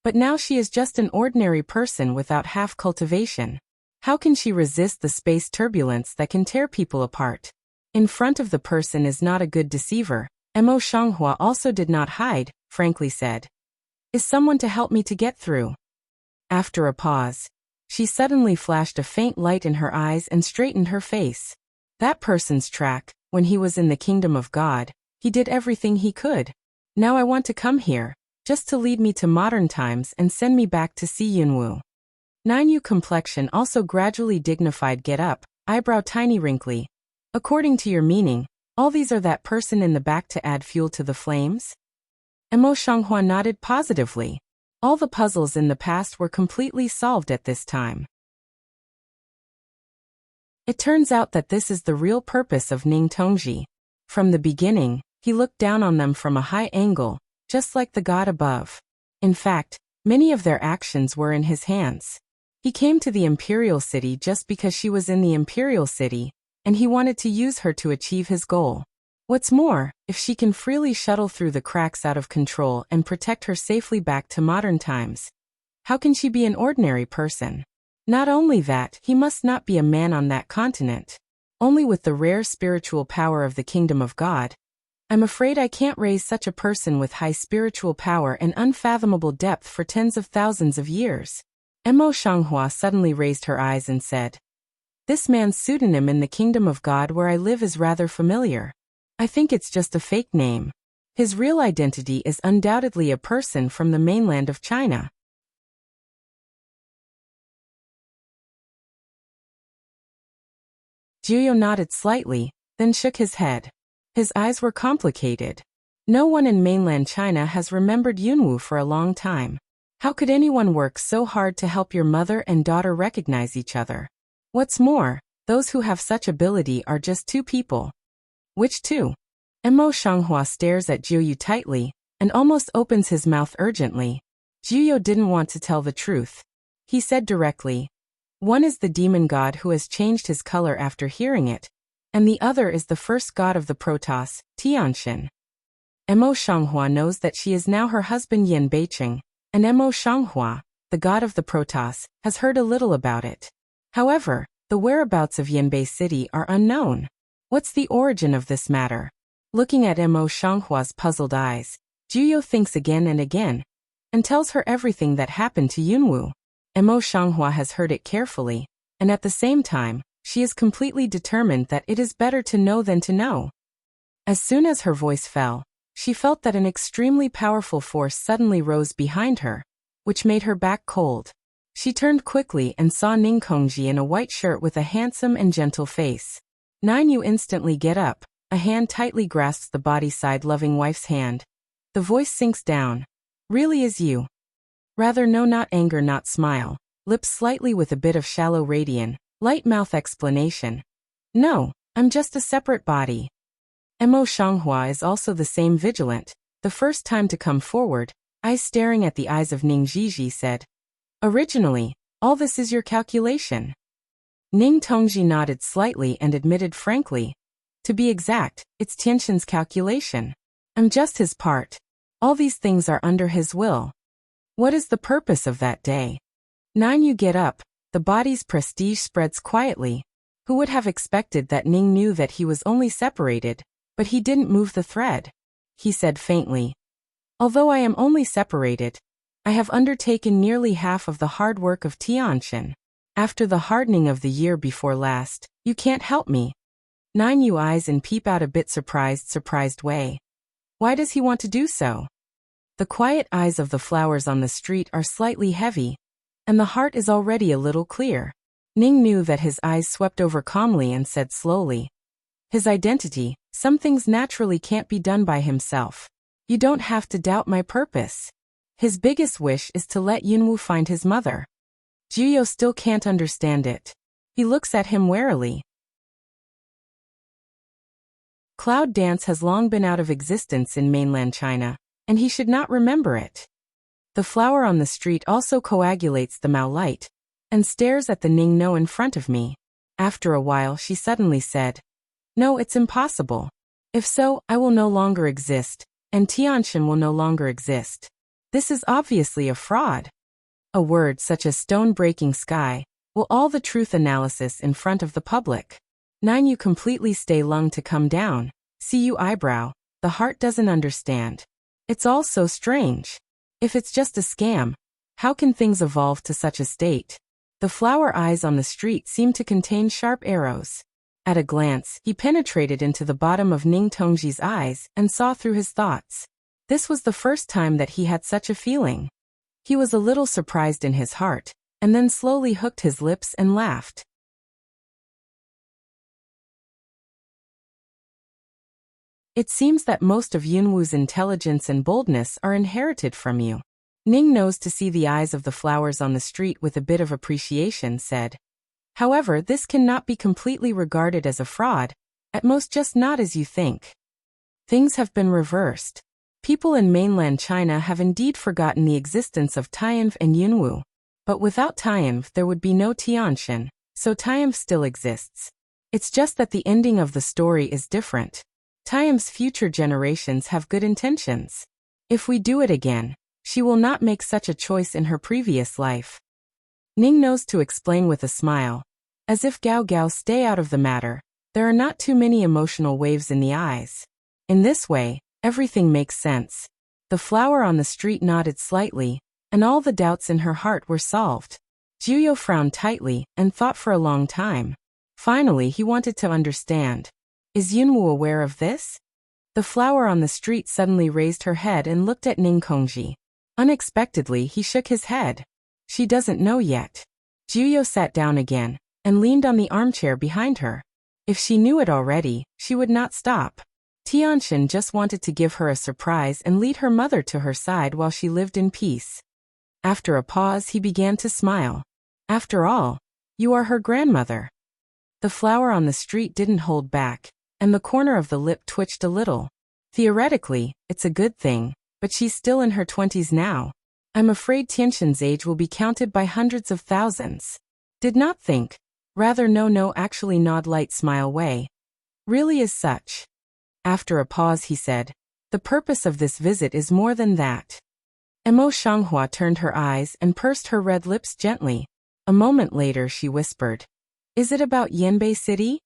but now she is just an ordinary person without half cultivation. How can she resist the space turbulence that can tear people apart? In front of the person is not a good deceiver. Mo Shanghua also did not hide, frankly said, "Is someone to help me to get through?" After a pause, she suddenly flashed a faint light in her eyes and straightened her face. That person's track, when he was in the kingdom of God, he did everything he could. Now I want to come here, just to lead me to modern times and send me back to see Yunwu. 9 You complexion also gradually dignified, get up, eyebrow tiny wrinkly. According to your meaning, all these are that person in the back to add fuel to the flames? Mo Shanghua nodded positively. All the puzzles in the past were completely solved at this time. It turns out that this is the real purpose of Ning Tongji. From the beginning, he looked down on them from a high angle, just like the god above. In fact, many of their actions were in his hands. He came to the imperial city just because she was in the imperial city, and he wanted to use her to achieve his goal. What's more, if she can freely shuttle through the cracks out of control and protect her safely back to modern times, how can she be an ordinary person? Not only that, he must not be a man on that continent. Only with the rare spiritual power of the kingdom of God. I'm afraid I can't raise such a person with high spiritual power and unfathomable depth for tens of thousands of years. Mo Shanghua suddenly raised her eyes and said, "This man's pseudonym in the kingdom of God where I live is rather familiar. I think it's just a fake name. His real identity is undoubtedly a person from the mainland of China." Jiuyo nodded slightly, then shook his head. His eyes were complicated. No one in mainland China has remembered Yunwu for a long time. How could anyone work so hard to help your mother and daughter recognize each other? What's more, those who have such ability are just two people. Which two? Mo Shanghua stares at Jiuyu tightly, and almost opens his mouth urgently. Jiuyu didn't want to tell the truth. He said directly, one is the demon god who has changed his color after hearing it, and the other is the first god of the Protoss, Tianxin. Mo Shanghua knows that she is now her husband Yin Beicheng, and Mo Shanghua, the god of the Protoss, has heard a little about it. However, the whereabouts of Yanbei City are unknown. What's the origin of this matter? Looking at Mo Shanghua's puzzled eyes, Jiuyu thinks again and again, and tells her everything that happened to Yunwu. Mo Shanghua has heard it carefully, and at the same time, she is completely determined that it is better to know than to know. As soon as her voice fell, she felt that an extremely powerful force suddenly rose behind her, which made her back cold. She turned quickly and saw Ning Kongji in a white shirt with a handsome and gentle face. You instantly get up, a hand tightly grasps the body-side loving wife's hand. The voice sinks down. Really is you? Rather no, not anger, not smile, lips slightly with a bit of shallow radiance, light mouth explanation. No, I'm just a separate body. Mo Shanghua is also the same vigilant, the first time to come forward, eyes staring at the eyes of Ning Jiji said. Originally, all this is your calculation. Ning Tongji nodded slightly and admitted frankly. To be exact, it's Tianxin's calculation. I'm just his part. All these things are under his will. What is the purpose of that day? You get up, the body's prestige spreads quietly. Who would have expected that Ning knew that he was only separated, but he didn't move the thread. He said faintly. Although I am only separated, I have undertaken nearly half of the hard work of Tianxin. After the hardening of the year before last, you can't help me. You eyes and peep out a bit surprised way. Why does he want to do so? The quiet eyes of the flowers on the street are slightly heavy, and the heart is already a little clear. Ning knew that his eyes swept over calmly and said slowly. His identity, some things naturally can't be done by himself. You don't have to doubt my purpose. His biggest wish is to let Yunwu find his mother. Jiuyu still can't understand it. He looks at him warily. Cloud dance has long been out of existence in mainland China, and he should not remember it. The flower on the street also coagulates the Mao light, and stares at the Ning No in front of me. After a while she suddenly said, no, it's impossible. If so, I will no longer exist, and Tianxin will no longer exist. This is obviously a fraud. A word such as stone-breaking sky, will all the truth analysis in front of the public. You completely stay lung to come down, see you eyebrow, the heart doesn't understand. It's all so strange. If it's just a scam, how can things evolve to such a state? The flower eyes on the street seem to contain sharp arrows. At a glance, he penetrated into the bottom of Ning Tongji's eyes and saw through his thoughts. This was the first time that he had such a feeling. He was a little surprised in his heart, and then slowly hooked his lips and laughed. It seems that most of Yunwu's intelligence and boldness are inherited from you. Ning knows to see the eyes of the flowers on the street with a bit of appreciation said. However, this cannot be completely regarded as a fraud, at most just not as you think. Things have been reversed. People in mainland China have indeed forgotten the existence of Tianf and Yunwu. But without Tianf there would be no Tianxin, so Tianf still exists. It's just that the ending of the story is different. Tianf's future generations have good intentions. If we do it again, she will not make such a choice in her previous life. Ning knows to explain with a smile. As if Gao Gao stay out of the matter, there are not too many emotional waves in the eyes. In this way, everything makes sense. The flower on the street nodded slightly, and all the doubts in her heart were solved. Jiuyu frowned tightly and thought for a long time. Finally he wanted to understand. Is Yunwu aware of this? The flower on the street suddenly raised her head and looked at Ning Kongji. Unexpectedly he shook his head. She doesn't know yet. Jiuyu sat down again, and leaned on the armchair behind her. If she knew it already, she would not stop. Tianxin just wanted to give her a surprise and lead her mother to her side while she lived in peace. After a pause, he began to smile. After all, you are her grandmother. The flower on the street didn't hold back, and the corner of the lip twitched a little. Theoretically, it's a good thing, but she's still in her 20s now. I'm afraid Tianxin's age will be counted by hundreds of thousands. Did not think. Rather no actually nod light smile way. Really is such. After a pause he said, the purpose of this visit is more than that. Emo Shanghua turned her eyes and pursed her red lips gently. A moment later she whispered, is it about Yanbei City?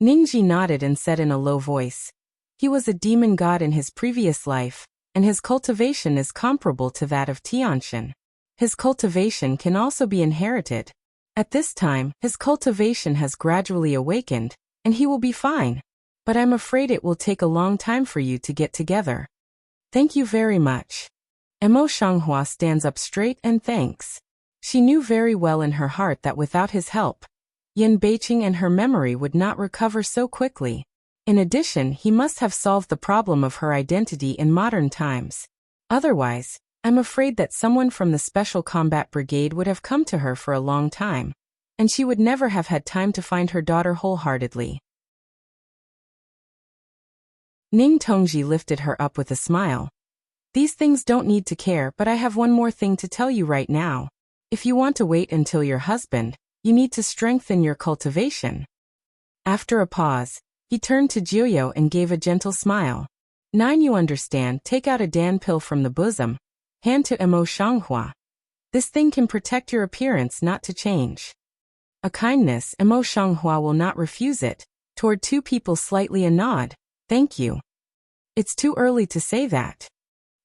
Ningji nodded and said in a low voice, he was a demon god in his previous life, and his cultivation is comparable to that of Tianxin. His cultivation can also be inherited. At this time, his cultivation has gradually awakened, and he will be fine. But I'm afraid it will take a long time for you to get together. Thank you very much. Emo Shanghua stands up straight and thanks. She knew very well in her heart that without his help, Yan Beiqing and her memory would not recover so quickly. In addition, he must have solved the problem of her identity in modern times. Otherwise, I'm afraid that someone from the Special Combat Brigade would have come to her for a long time, and she would never have had time to find her daughter wholeheartedly. Ning Tongji lifted her up with a smile. These things don't need to care, but I have one more thing to tell you right now. If you want to wait until your husband, you need to strengthen your cultivation. After a pause, he turned to Jiuyo and gave a gentle smile. 9 you understand, take out a Dan pill from the bosom. Hand to Emo Shanghua. This thing can protect your appearance not to change. A kindness, Emo Shanghua will not refuse it. Toward 2 people slightly a nod. Thank you. It's too early to say that.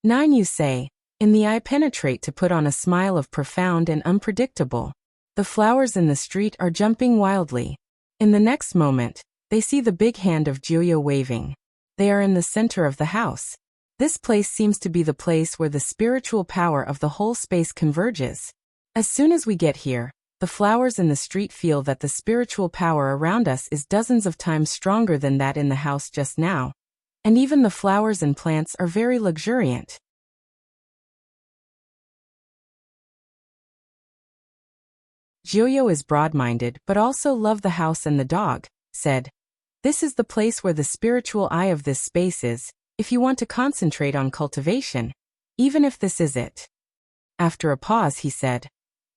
9 you say, in the eye penetrate to put on a smile of profound and unpredictable. The flowers in the street are jumping wildly. In the next moment, they see the big hand of Jiuyo waving. They are in the center of the house. This place seems to be the place where the spiritual power of the whole space converges. As soon as we get here, the flowers in the street feel that the spiritual power around us is dozens of times stronger than that in the house just now. And even the flowers and plants are very luxuriant. Jiuyo is broad-minded but also love the house and the dog, said. This is the place where the spiritual eye of this space is, if you want to concentrate on cultivation, even if this is it. After a pause he said,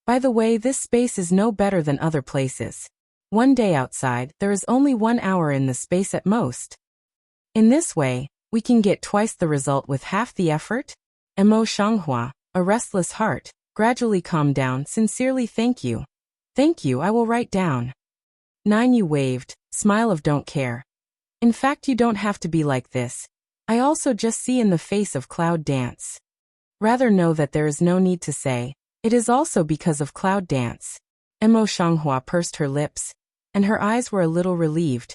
by the way, this space is no better than other places. One day outside, there is only 1 hour in the space at most. In this way, we can get twice the result with half the effort. Emo Shanghua, a restless heart, gradually calmed down. Sincerely thank you. Thank you, I will write down. 9 you waved, smile of don't care. In fact, you don't have to be like this. I also just see in the face of Cloud Dance. Rather know that there is no need to say, it is also because of Cloud Dance. Emo Shanghua pursed her lips, and her eyes were a little relieved.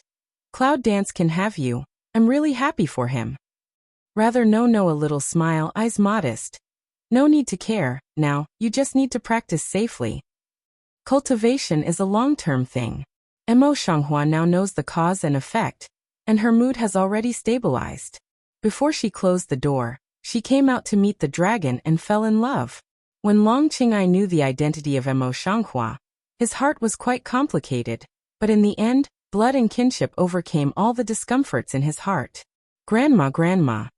Cloud Dance can have you. I'm really happy for him. Rather no a little smile, eyes modest. No need to care, now, you just need to practice safely. Cultivation is a long-term thing. Emo Shanghua now knows the cause and effect, and her mood has already stabilized. Before she closed the door, she came out to meet the dragon and fell in love. When Long Qing'ai knew the identity of Emo Shanghua, his heart was quite complicated, but in the end, blood and kinship overcame all the discomforts in his heart. Grandma.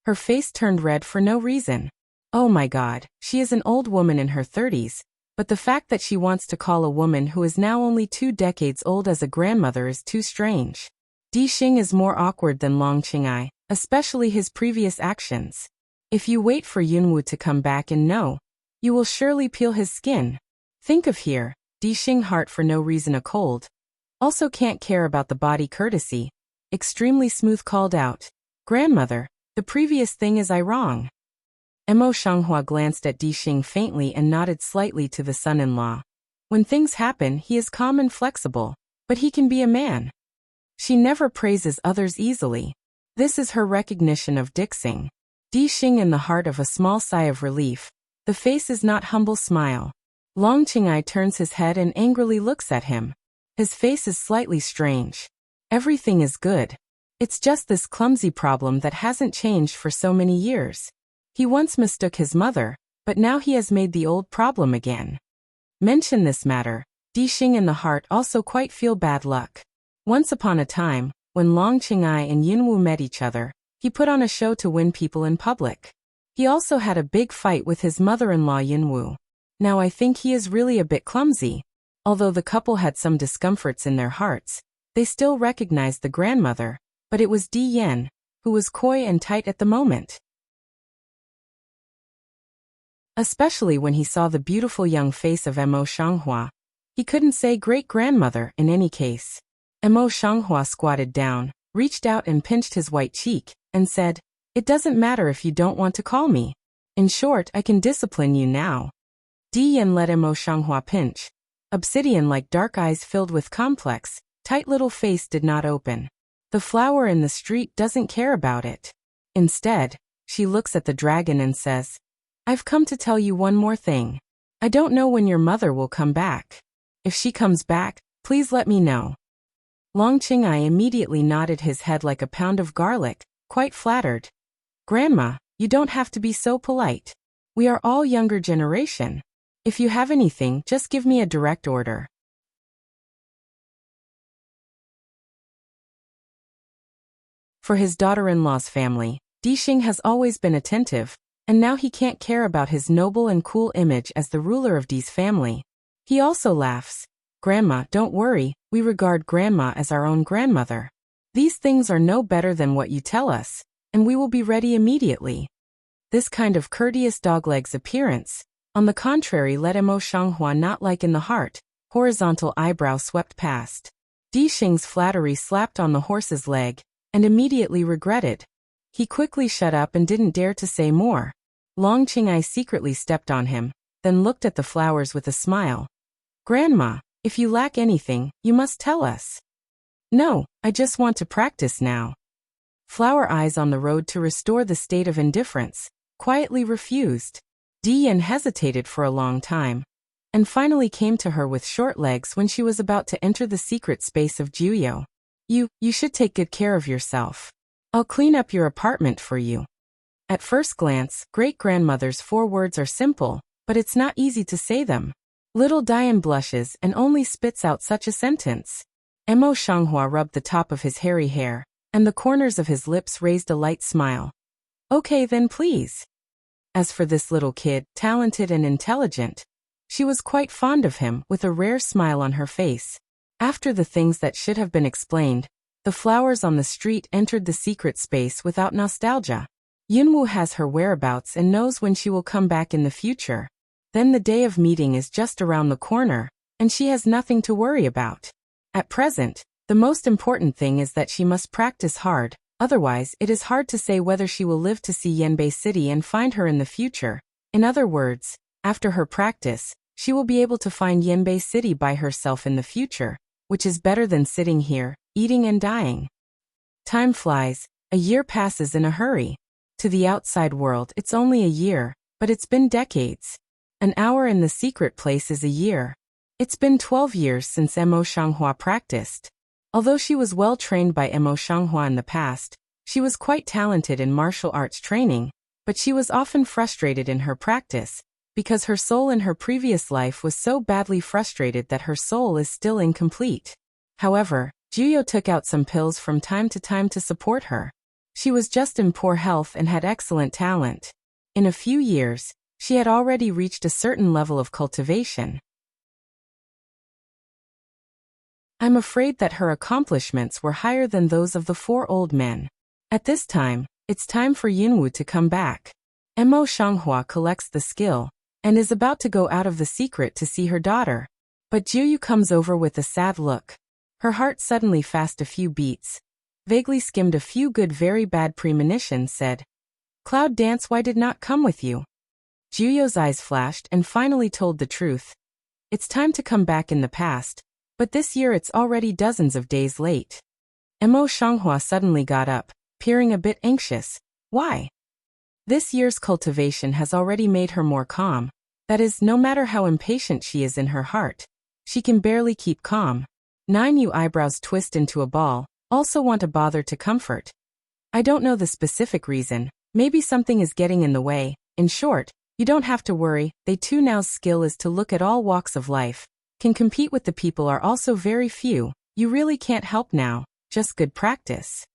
Her face turned red for no reason. Oh my God, she is an old woman in her 30s, but the fact that she wants to call a woman who is now only 2 decades old as a grandmother is too strange. Di Xing is more awkward than Long Qing'ai, especially his previous actions. If you wait for Yunwu to come back and know, you will surely peel his skin. Think of here, Di Xing heart for no reason a cold. Also can't care about the body courtesy. Extremely smooth called out. Grandmother, the previous thing is I wrong. Emo Shanghua glanced at Di Xing faintly and nodded slightly to the son-in-law. When things happen, he is calm and flexible, but he can be a man. She never praises others easily. This is her recognition of Dixing. Di Xing in the heart of a small sigh of relief. The face is not humble smile. Long Qing'ai turns his head and angrily looks at him. His face is slightly strange. Everything is good. It's just this clumsy problem that hasn't changed for so many years. He once mistook his mother, but now he has made the old problem again. Mention this matter. Dixing and the heart also quite feel bad luck. Once upon a time, when Long Qing'ai and Yunwu met each other, he put on a show to win people in public. He also had a big fight with his mother-in-law Yunwu. Now I think he is really a bit clumsy. Although the couple had some discomforts in their hearts, they still recognized the grandmother, but it was Di Yan, who was coy and tight at the moment. Especially when he saw the beautiful young face of Mo Shanghua. He couldn't say great-grandmother in any case. Mo Shanghua squatted down, reached out and pinched his white cheek, and said, "It doesn't matter if you don't want to call me. In short, I can discipline you now." Di Yan let Mo Shanghua pinch. Obsidian-like dark eyes filled with complex, tight little face did not open. The flower in the street doesn't care about it. Instead, she looks at the dragon and says, "I've come to tell you one more thing. I don't know when your mother will come back. If she comes back, please let me know." Long Qing'ai immediately nodded his head like a pound of garlic, quite flattered. "Grandma, you don't have to be so polite. We are all younger generation. If you have anything, just give me a direct order." For his daughter-in-law's family, Dixing has always been attentive, and now he can't care about his noble and cool image as the ruler of Di's family. He also laughs. "Grandma, don't worry, we regard Grandma as our own grandmother. These things are no better than what you tell us, and we will be ready immediately." This kind of courteous doglegs appearance, on the contrary, let Mo Shanghua not like in the heart. Horizontal eyebrow swept past. Dixing's flattery slapped on the horse's leg, and immediately regretted. He quickly shut up and didn't dare to say more. Long Qing'ai secretly stepped on him, then looked at the flowers with a smile. "Grandma, if you lack anything, you must tell us." "No, I just want to practice now." Flower Eyes, on the road to restore the state of indifference, quietly refused. Di Yan hesitated for a long time, and finally came to her with short legs when she was about to enter the secret space of Jiuyo. You should take good care of yourself. I'll clean up your apartment for you." At first glance, great-grandmother's 4 words are simple, but it's not easy to say them. Little Diane blushes and only spits out such a sentence. Mo Shanghua rubbed the top of his hairy hair, and the corners of his lips raised a light smile. "Okay then, please." As for this little kid, talented and intelligent, she was quite fond of him, with a rare smile on her face. After the things that should have been explained, the flowers on the street entered the secret space without nostalgia. Yunwu has her whereabouts and knows when she will come back in the future. Then the day of meeting is just around the corner, and she has nothing to worry about. At present, the most important thing is that she must practice hard, otherwise it is hard to say whether she will live to see Yanbei City and find her in the future. In other words, after her practice, she will be able to find Yanbei City by herself in the future, which is better than sitting here, eating and dying. Time flies. A year passes in a hurry. To the outside world it's only a year, but it's been decades. An hour in the secret place is a year. It's been 12 years since Mo Shanghua practiced. Although she was well trained by Mo Shanghua in the past, she was quite talented in martial arts training, but she was often frustrated in her practice, because her soul in her previous life was so badly frustrated that her soul is still incomplete. However, Jiuyo took out some pills from time to support her. She was just in poor health and had excellent talent. In a few years, she had already reached a certain level of cultivation. I'm afraid that her accomplishments were higher than those of the 4 old men. At this time, it's time for Yunwu to come back. Mo Shanghua collects the skill, and is about to go out of the secret to see her daughter. But Jiuyu comes over with a sad look. Her heart suddenly fast a few beats. Vaguely skimmed a few good very bad premonitions, said, "Cloud Dance, why did not come with you?" Jiuyo's eyes flashed and finally told the truth. It's time to come back in the past, but this year it's already dozens of days late. Mo Shanghua suddenly got up, peering a bit anxious. Why? This year's cultivation has already made her more calm. That is, no matter how impatient she is in her heart, she can barely keep calm. 9 eyebrows twist into a ball, Also want to bother to comfort. I don't know the specific reason. Maybe something is getting in the way. In short, you don't have to worry. They too now's skill is to look at all walks of life. Can compete with the people are also very few. You really can't help now. Just good practice.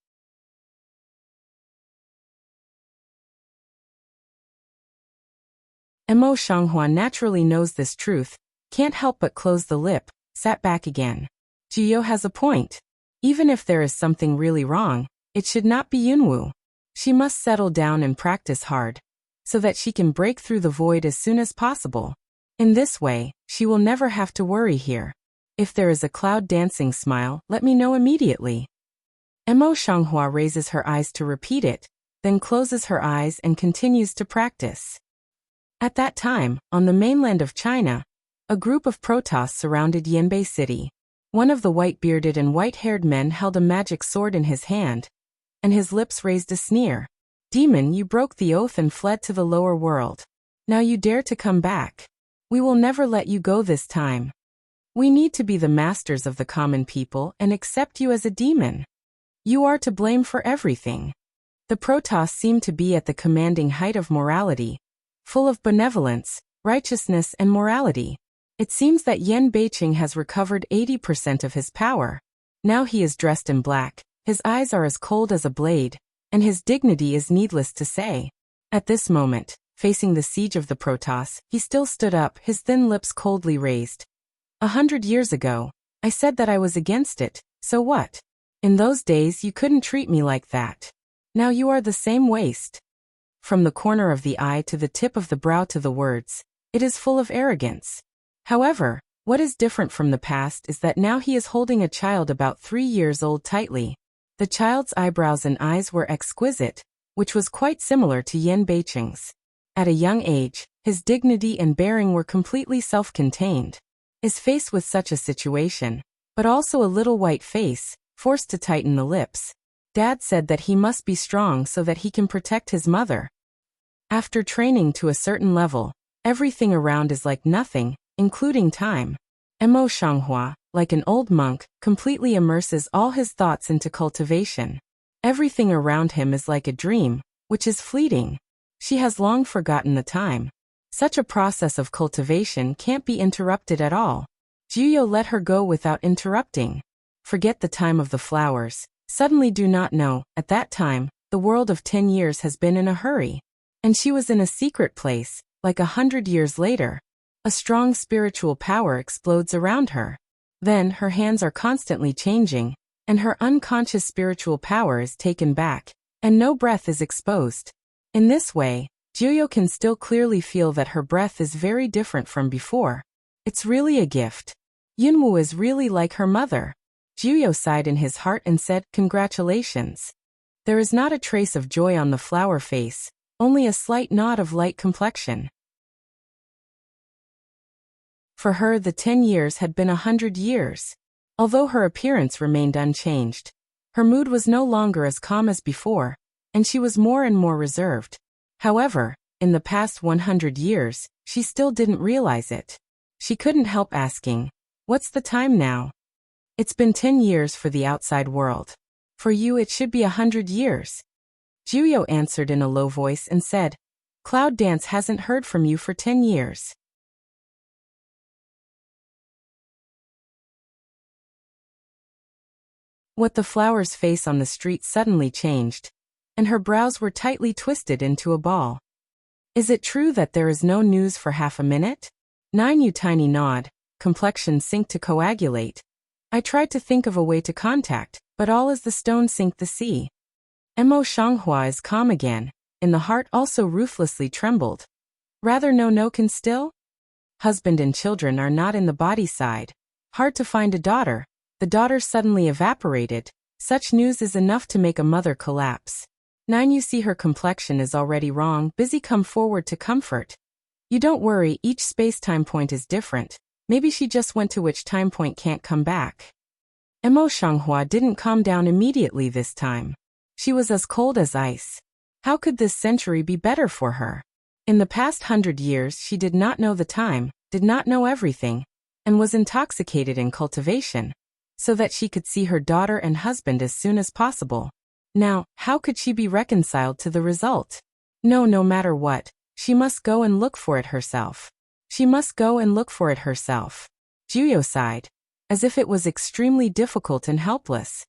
Mo Shanghua naturally knows this truth, can't help but close the lip, sat back again. Jiyo has a point. Even if there is something really wrong, it should not be Yunwu. She must settle down and practice hard, so that she can break through the void as soon as possible. In this way, she will never have to worry here. If there is a cloud dancing smile, let me know immediately. Mo Shanghua raises her eyes to repeat it, then closes her eyes and continues to practice. At that time, on the mainland of China, a group of Protoss surrounded Yanbei City. One of the white-bearded and white-haired men held a magic sword in his hand, and his lips raised a sneer. Demon, you broke the oath and fled to the lower world. Now you dare to come back. We will never let you go this time. We need to be the masters of the common people and accept you as a demon. You are to blame for everything. The Protoss seem to be at the commanding height of morality, full of benevolence, righteousness and morality. It seems that Yan Beiqing has recovered 80% of his power. Now he is dressed in black, his eyes are as cold as a blade, and his dignity is needless to say. At this moment, facing the siege of the Protoss, he still stood up, his thin lips coldly raised. 100 years ago, I said that I was against it, so what? In those days you couldn't treat me like that. Now you are the same waste. From the corner of the eye to the tip of the brow to the words, it is full of arrogance. However, what is different from the past is that now he is holding a child about 3 years old tightly. The child's eyebrows and eyes were exquisite, which was quite similar to Yan Beiqing's. At a young age, his dignity and bearing were completely self-contained. His face with such a situation, but also a little white face, forced to tighten the lips. Dad said that he must be strong so that he can protect his mother. After training to a certain level, everything around is like nothing, including time. Mo Shanghua, like an old monk, completely immerses all his thoughts into cultivation. Everything around him is like a dream, which is fleeting. She has long forgotten the time. Such a process of cultivation can't be interrupted at all. Jiyo let her go without interrupting. Forget the time of the flowers. Suddenly do not know, at that time, the world of 10 years has been in a hurry. And she was in a secret place, like 100 years later. A strong spiritual power explodes around her. Then her hands are constantly changing, and her unconscious spiritual power is taken back, and no breath is exposed. In this way, Jiyo can still clearly feel that her breath is very different from before. It's really a gift. Yunwu is really like her mother. Jiyo sighed in his heart and said, "Congratulations." There is not a trace of joy on the flower face, only a slight nod of light complexion. For her the 10 years had been 100 years. Although her appearance remained unchanged, her mood was no longer as calm as before, and she was more and more reserved. However, in the past 100 years, she still didn't realize it. She couldn't help asking, "What's the time now?" "It's been 10 years for the outside world. For you it should be 100 years. Jiyo answered in a low voice and said, "Cloud Dance hasn't heard from you for 10 years. What the flower's face on the street suddenly changed, and her brows were tightly twisted into a ball. "Is it true that there is no news for half a minute?" "9 you tiny nod, complexion sink to coagulate. I tried to think of a way to contact, but all is the stone sink the sea." Mo Shanghua is calm again, in the heart also ruthlessly trembled. "Rather no can still? Husband and children are not in the body side. Hard to find a daughter. The daughter suddenly evaporated. Such news is enough to make a mother collapse. 9 you see her complexion is already wrong, busy come forward to comfort. You don't worry, each space-time point is different. Maybe she just went to which time point can't come back." Mo Shanghua didn't calm down immediately this time. She was as cold as ice. How could this century be better for her? In the past 100 years she did not know the time, did not know everything, and was intoxicated in cultivation. so that she could see her daughter and husband as soon as possible. Now, how could she be reconciled to the result? No matter what, she must go and look for it herself. She must go and look for it herself. Juyo sighed, as if it was extremely difficult and helpless.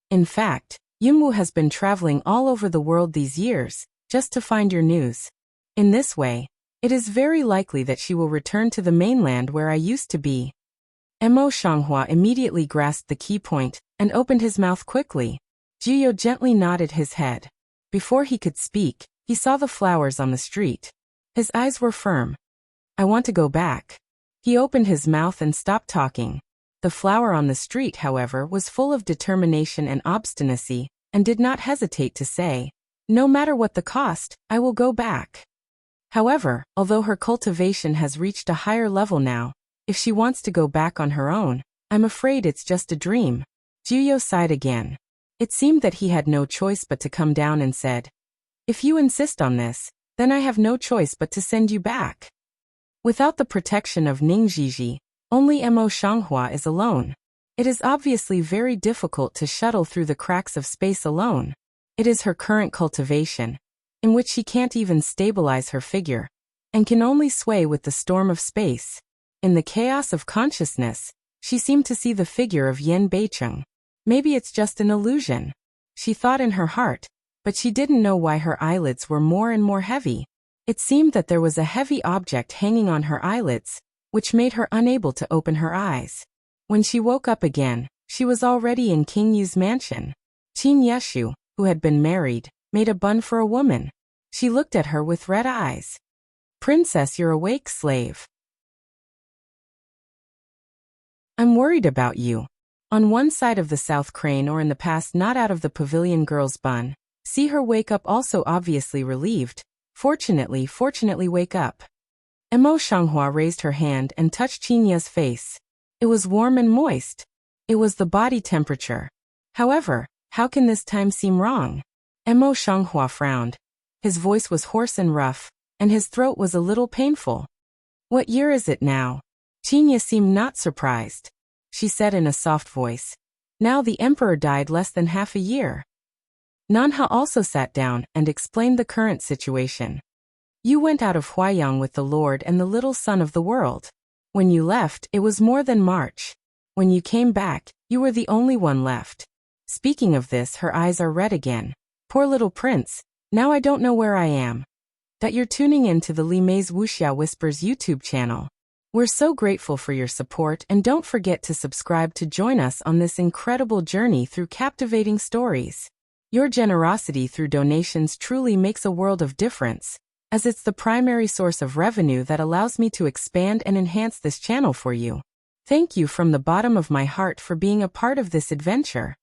In fact, Yunwu has been traveling all over the world these years, just to find your news. In this way, it is very likely that she will return to the mainland where I used to be. Mo Xianghua immediately grasped the key point and opened his mouth quickly. Juyo gently nodded his head. Before he could speak, he saw the flowers on the street. His eyes were firm. I want to go back. He opened his mouth and stopped talking. The flower on the street, however, was full of determination and obstinacy, and did not hesitate to say, "No matter what the cost, I will go back." However, although her cultivation has reached a higher level now, if she wants to go back on her own, I'm afraid it's just a dream. Juyo sighed again. It seemed that he had no choice but to come down and said, "If you insist on this, then I have no choice but to send you back." Without the protection of Ningjiji, only Mo Xianghua is alone. It is obviously very difficult to shuttle through the cracks of space alone. It is her current cultivation, in which she can't even stabilize her figure, and can only sway with the storm of space. In the chaos of consciousness, she seemed to see the figure of Yen Beicheng. Maybe it's just an illusion, she thought in her heart, but she didn't know why her eyelids were more and more heavy. It seemed that there was a heavy object hanging on her eyelids, which made her unable to open her eyes. When she woke up again, she was already in King Yu's mansion. Qin Yeshu, who had been married, made a bun for a woman. She looked at her with red eyes. "Princess, you're awake, slave. I'm worried about you." On one side of the south crane, or in the past not out of the pavilion girl's bun, see her wake up, also obviously relieved. Fortunately wake up. Mo Xianghua raised her hand and touched Qinya's face. It was warm and moist. It was the body temperature. However, how can this time seem wrong? Mo Xianghua frowned. His voice was hoarse and rough, and his throat was a little painful. "What year is it now?" Qinya seemed not surprised. She said in a soft voice, "Now the emperor died less than half a year." Nanha also sat down and explained the current situation. "You went out of Huaiyang with the Lord and the little son of the world. When you left, it was more than March. When you came back, you were the only one left." Speaking of this, her eyes are red again. "Poor little prince, now I don't know where I am." That you're tuning in to the Li Mei's Wuxia Whispers YouTube channel. We're so grateful for your support, and don't forget to subscribe to join us on this incredible journey through captivating stories. Your generosity through donations truly makes a world of difference, as it's the primary source of revenue that allows me to expand and enhance this channel for you. Thank you from the bottom of my heart for being a part of this adventure.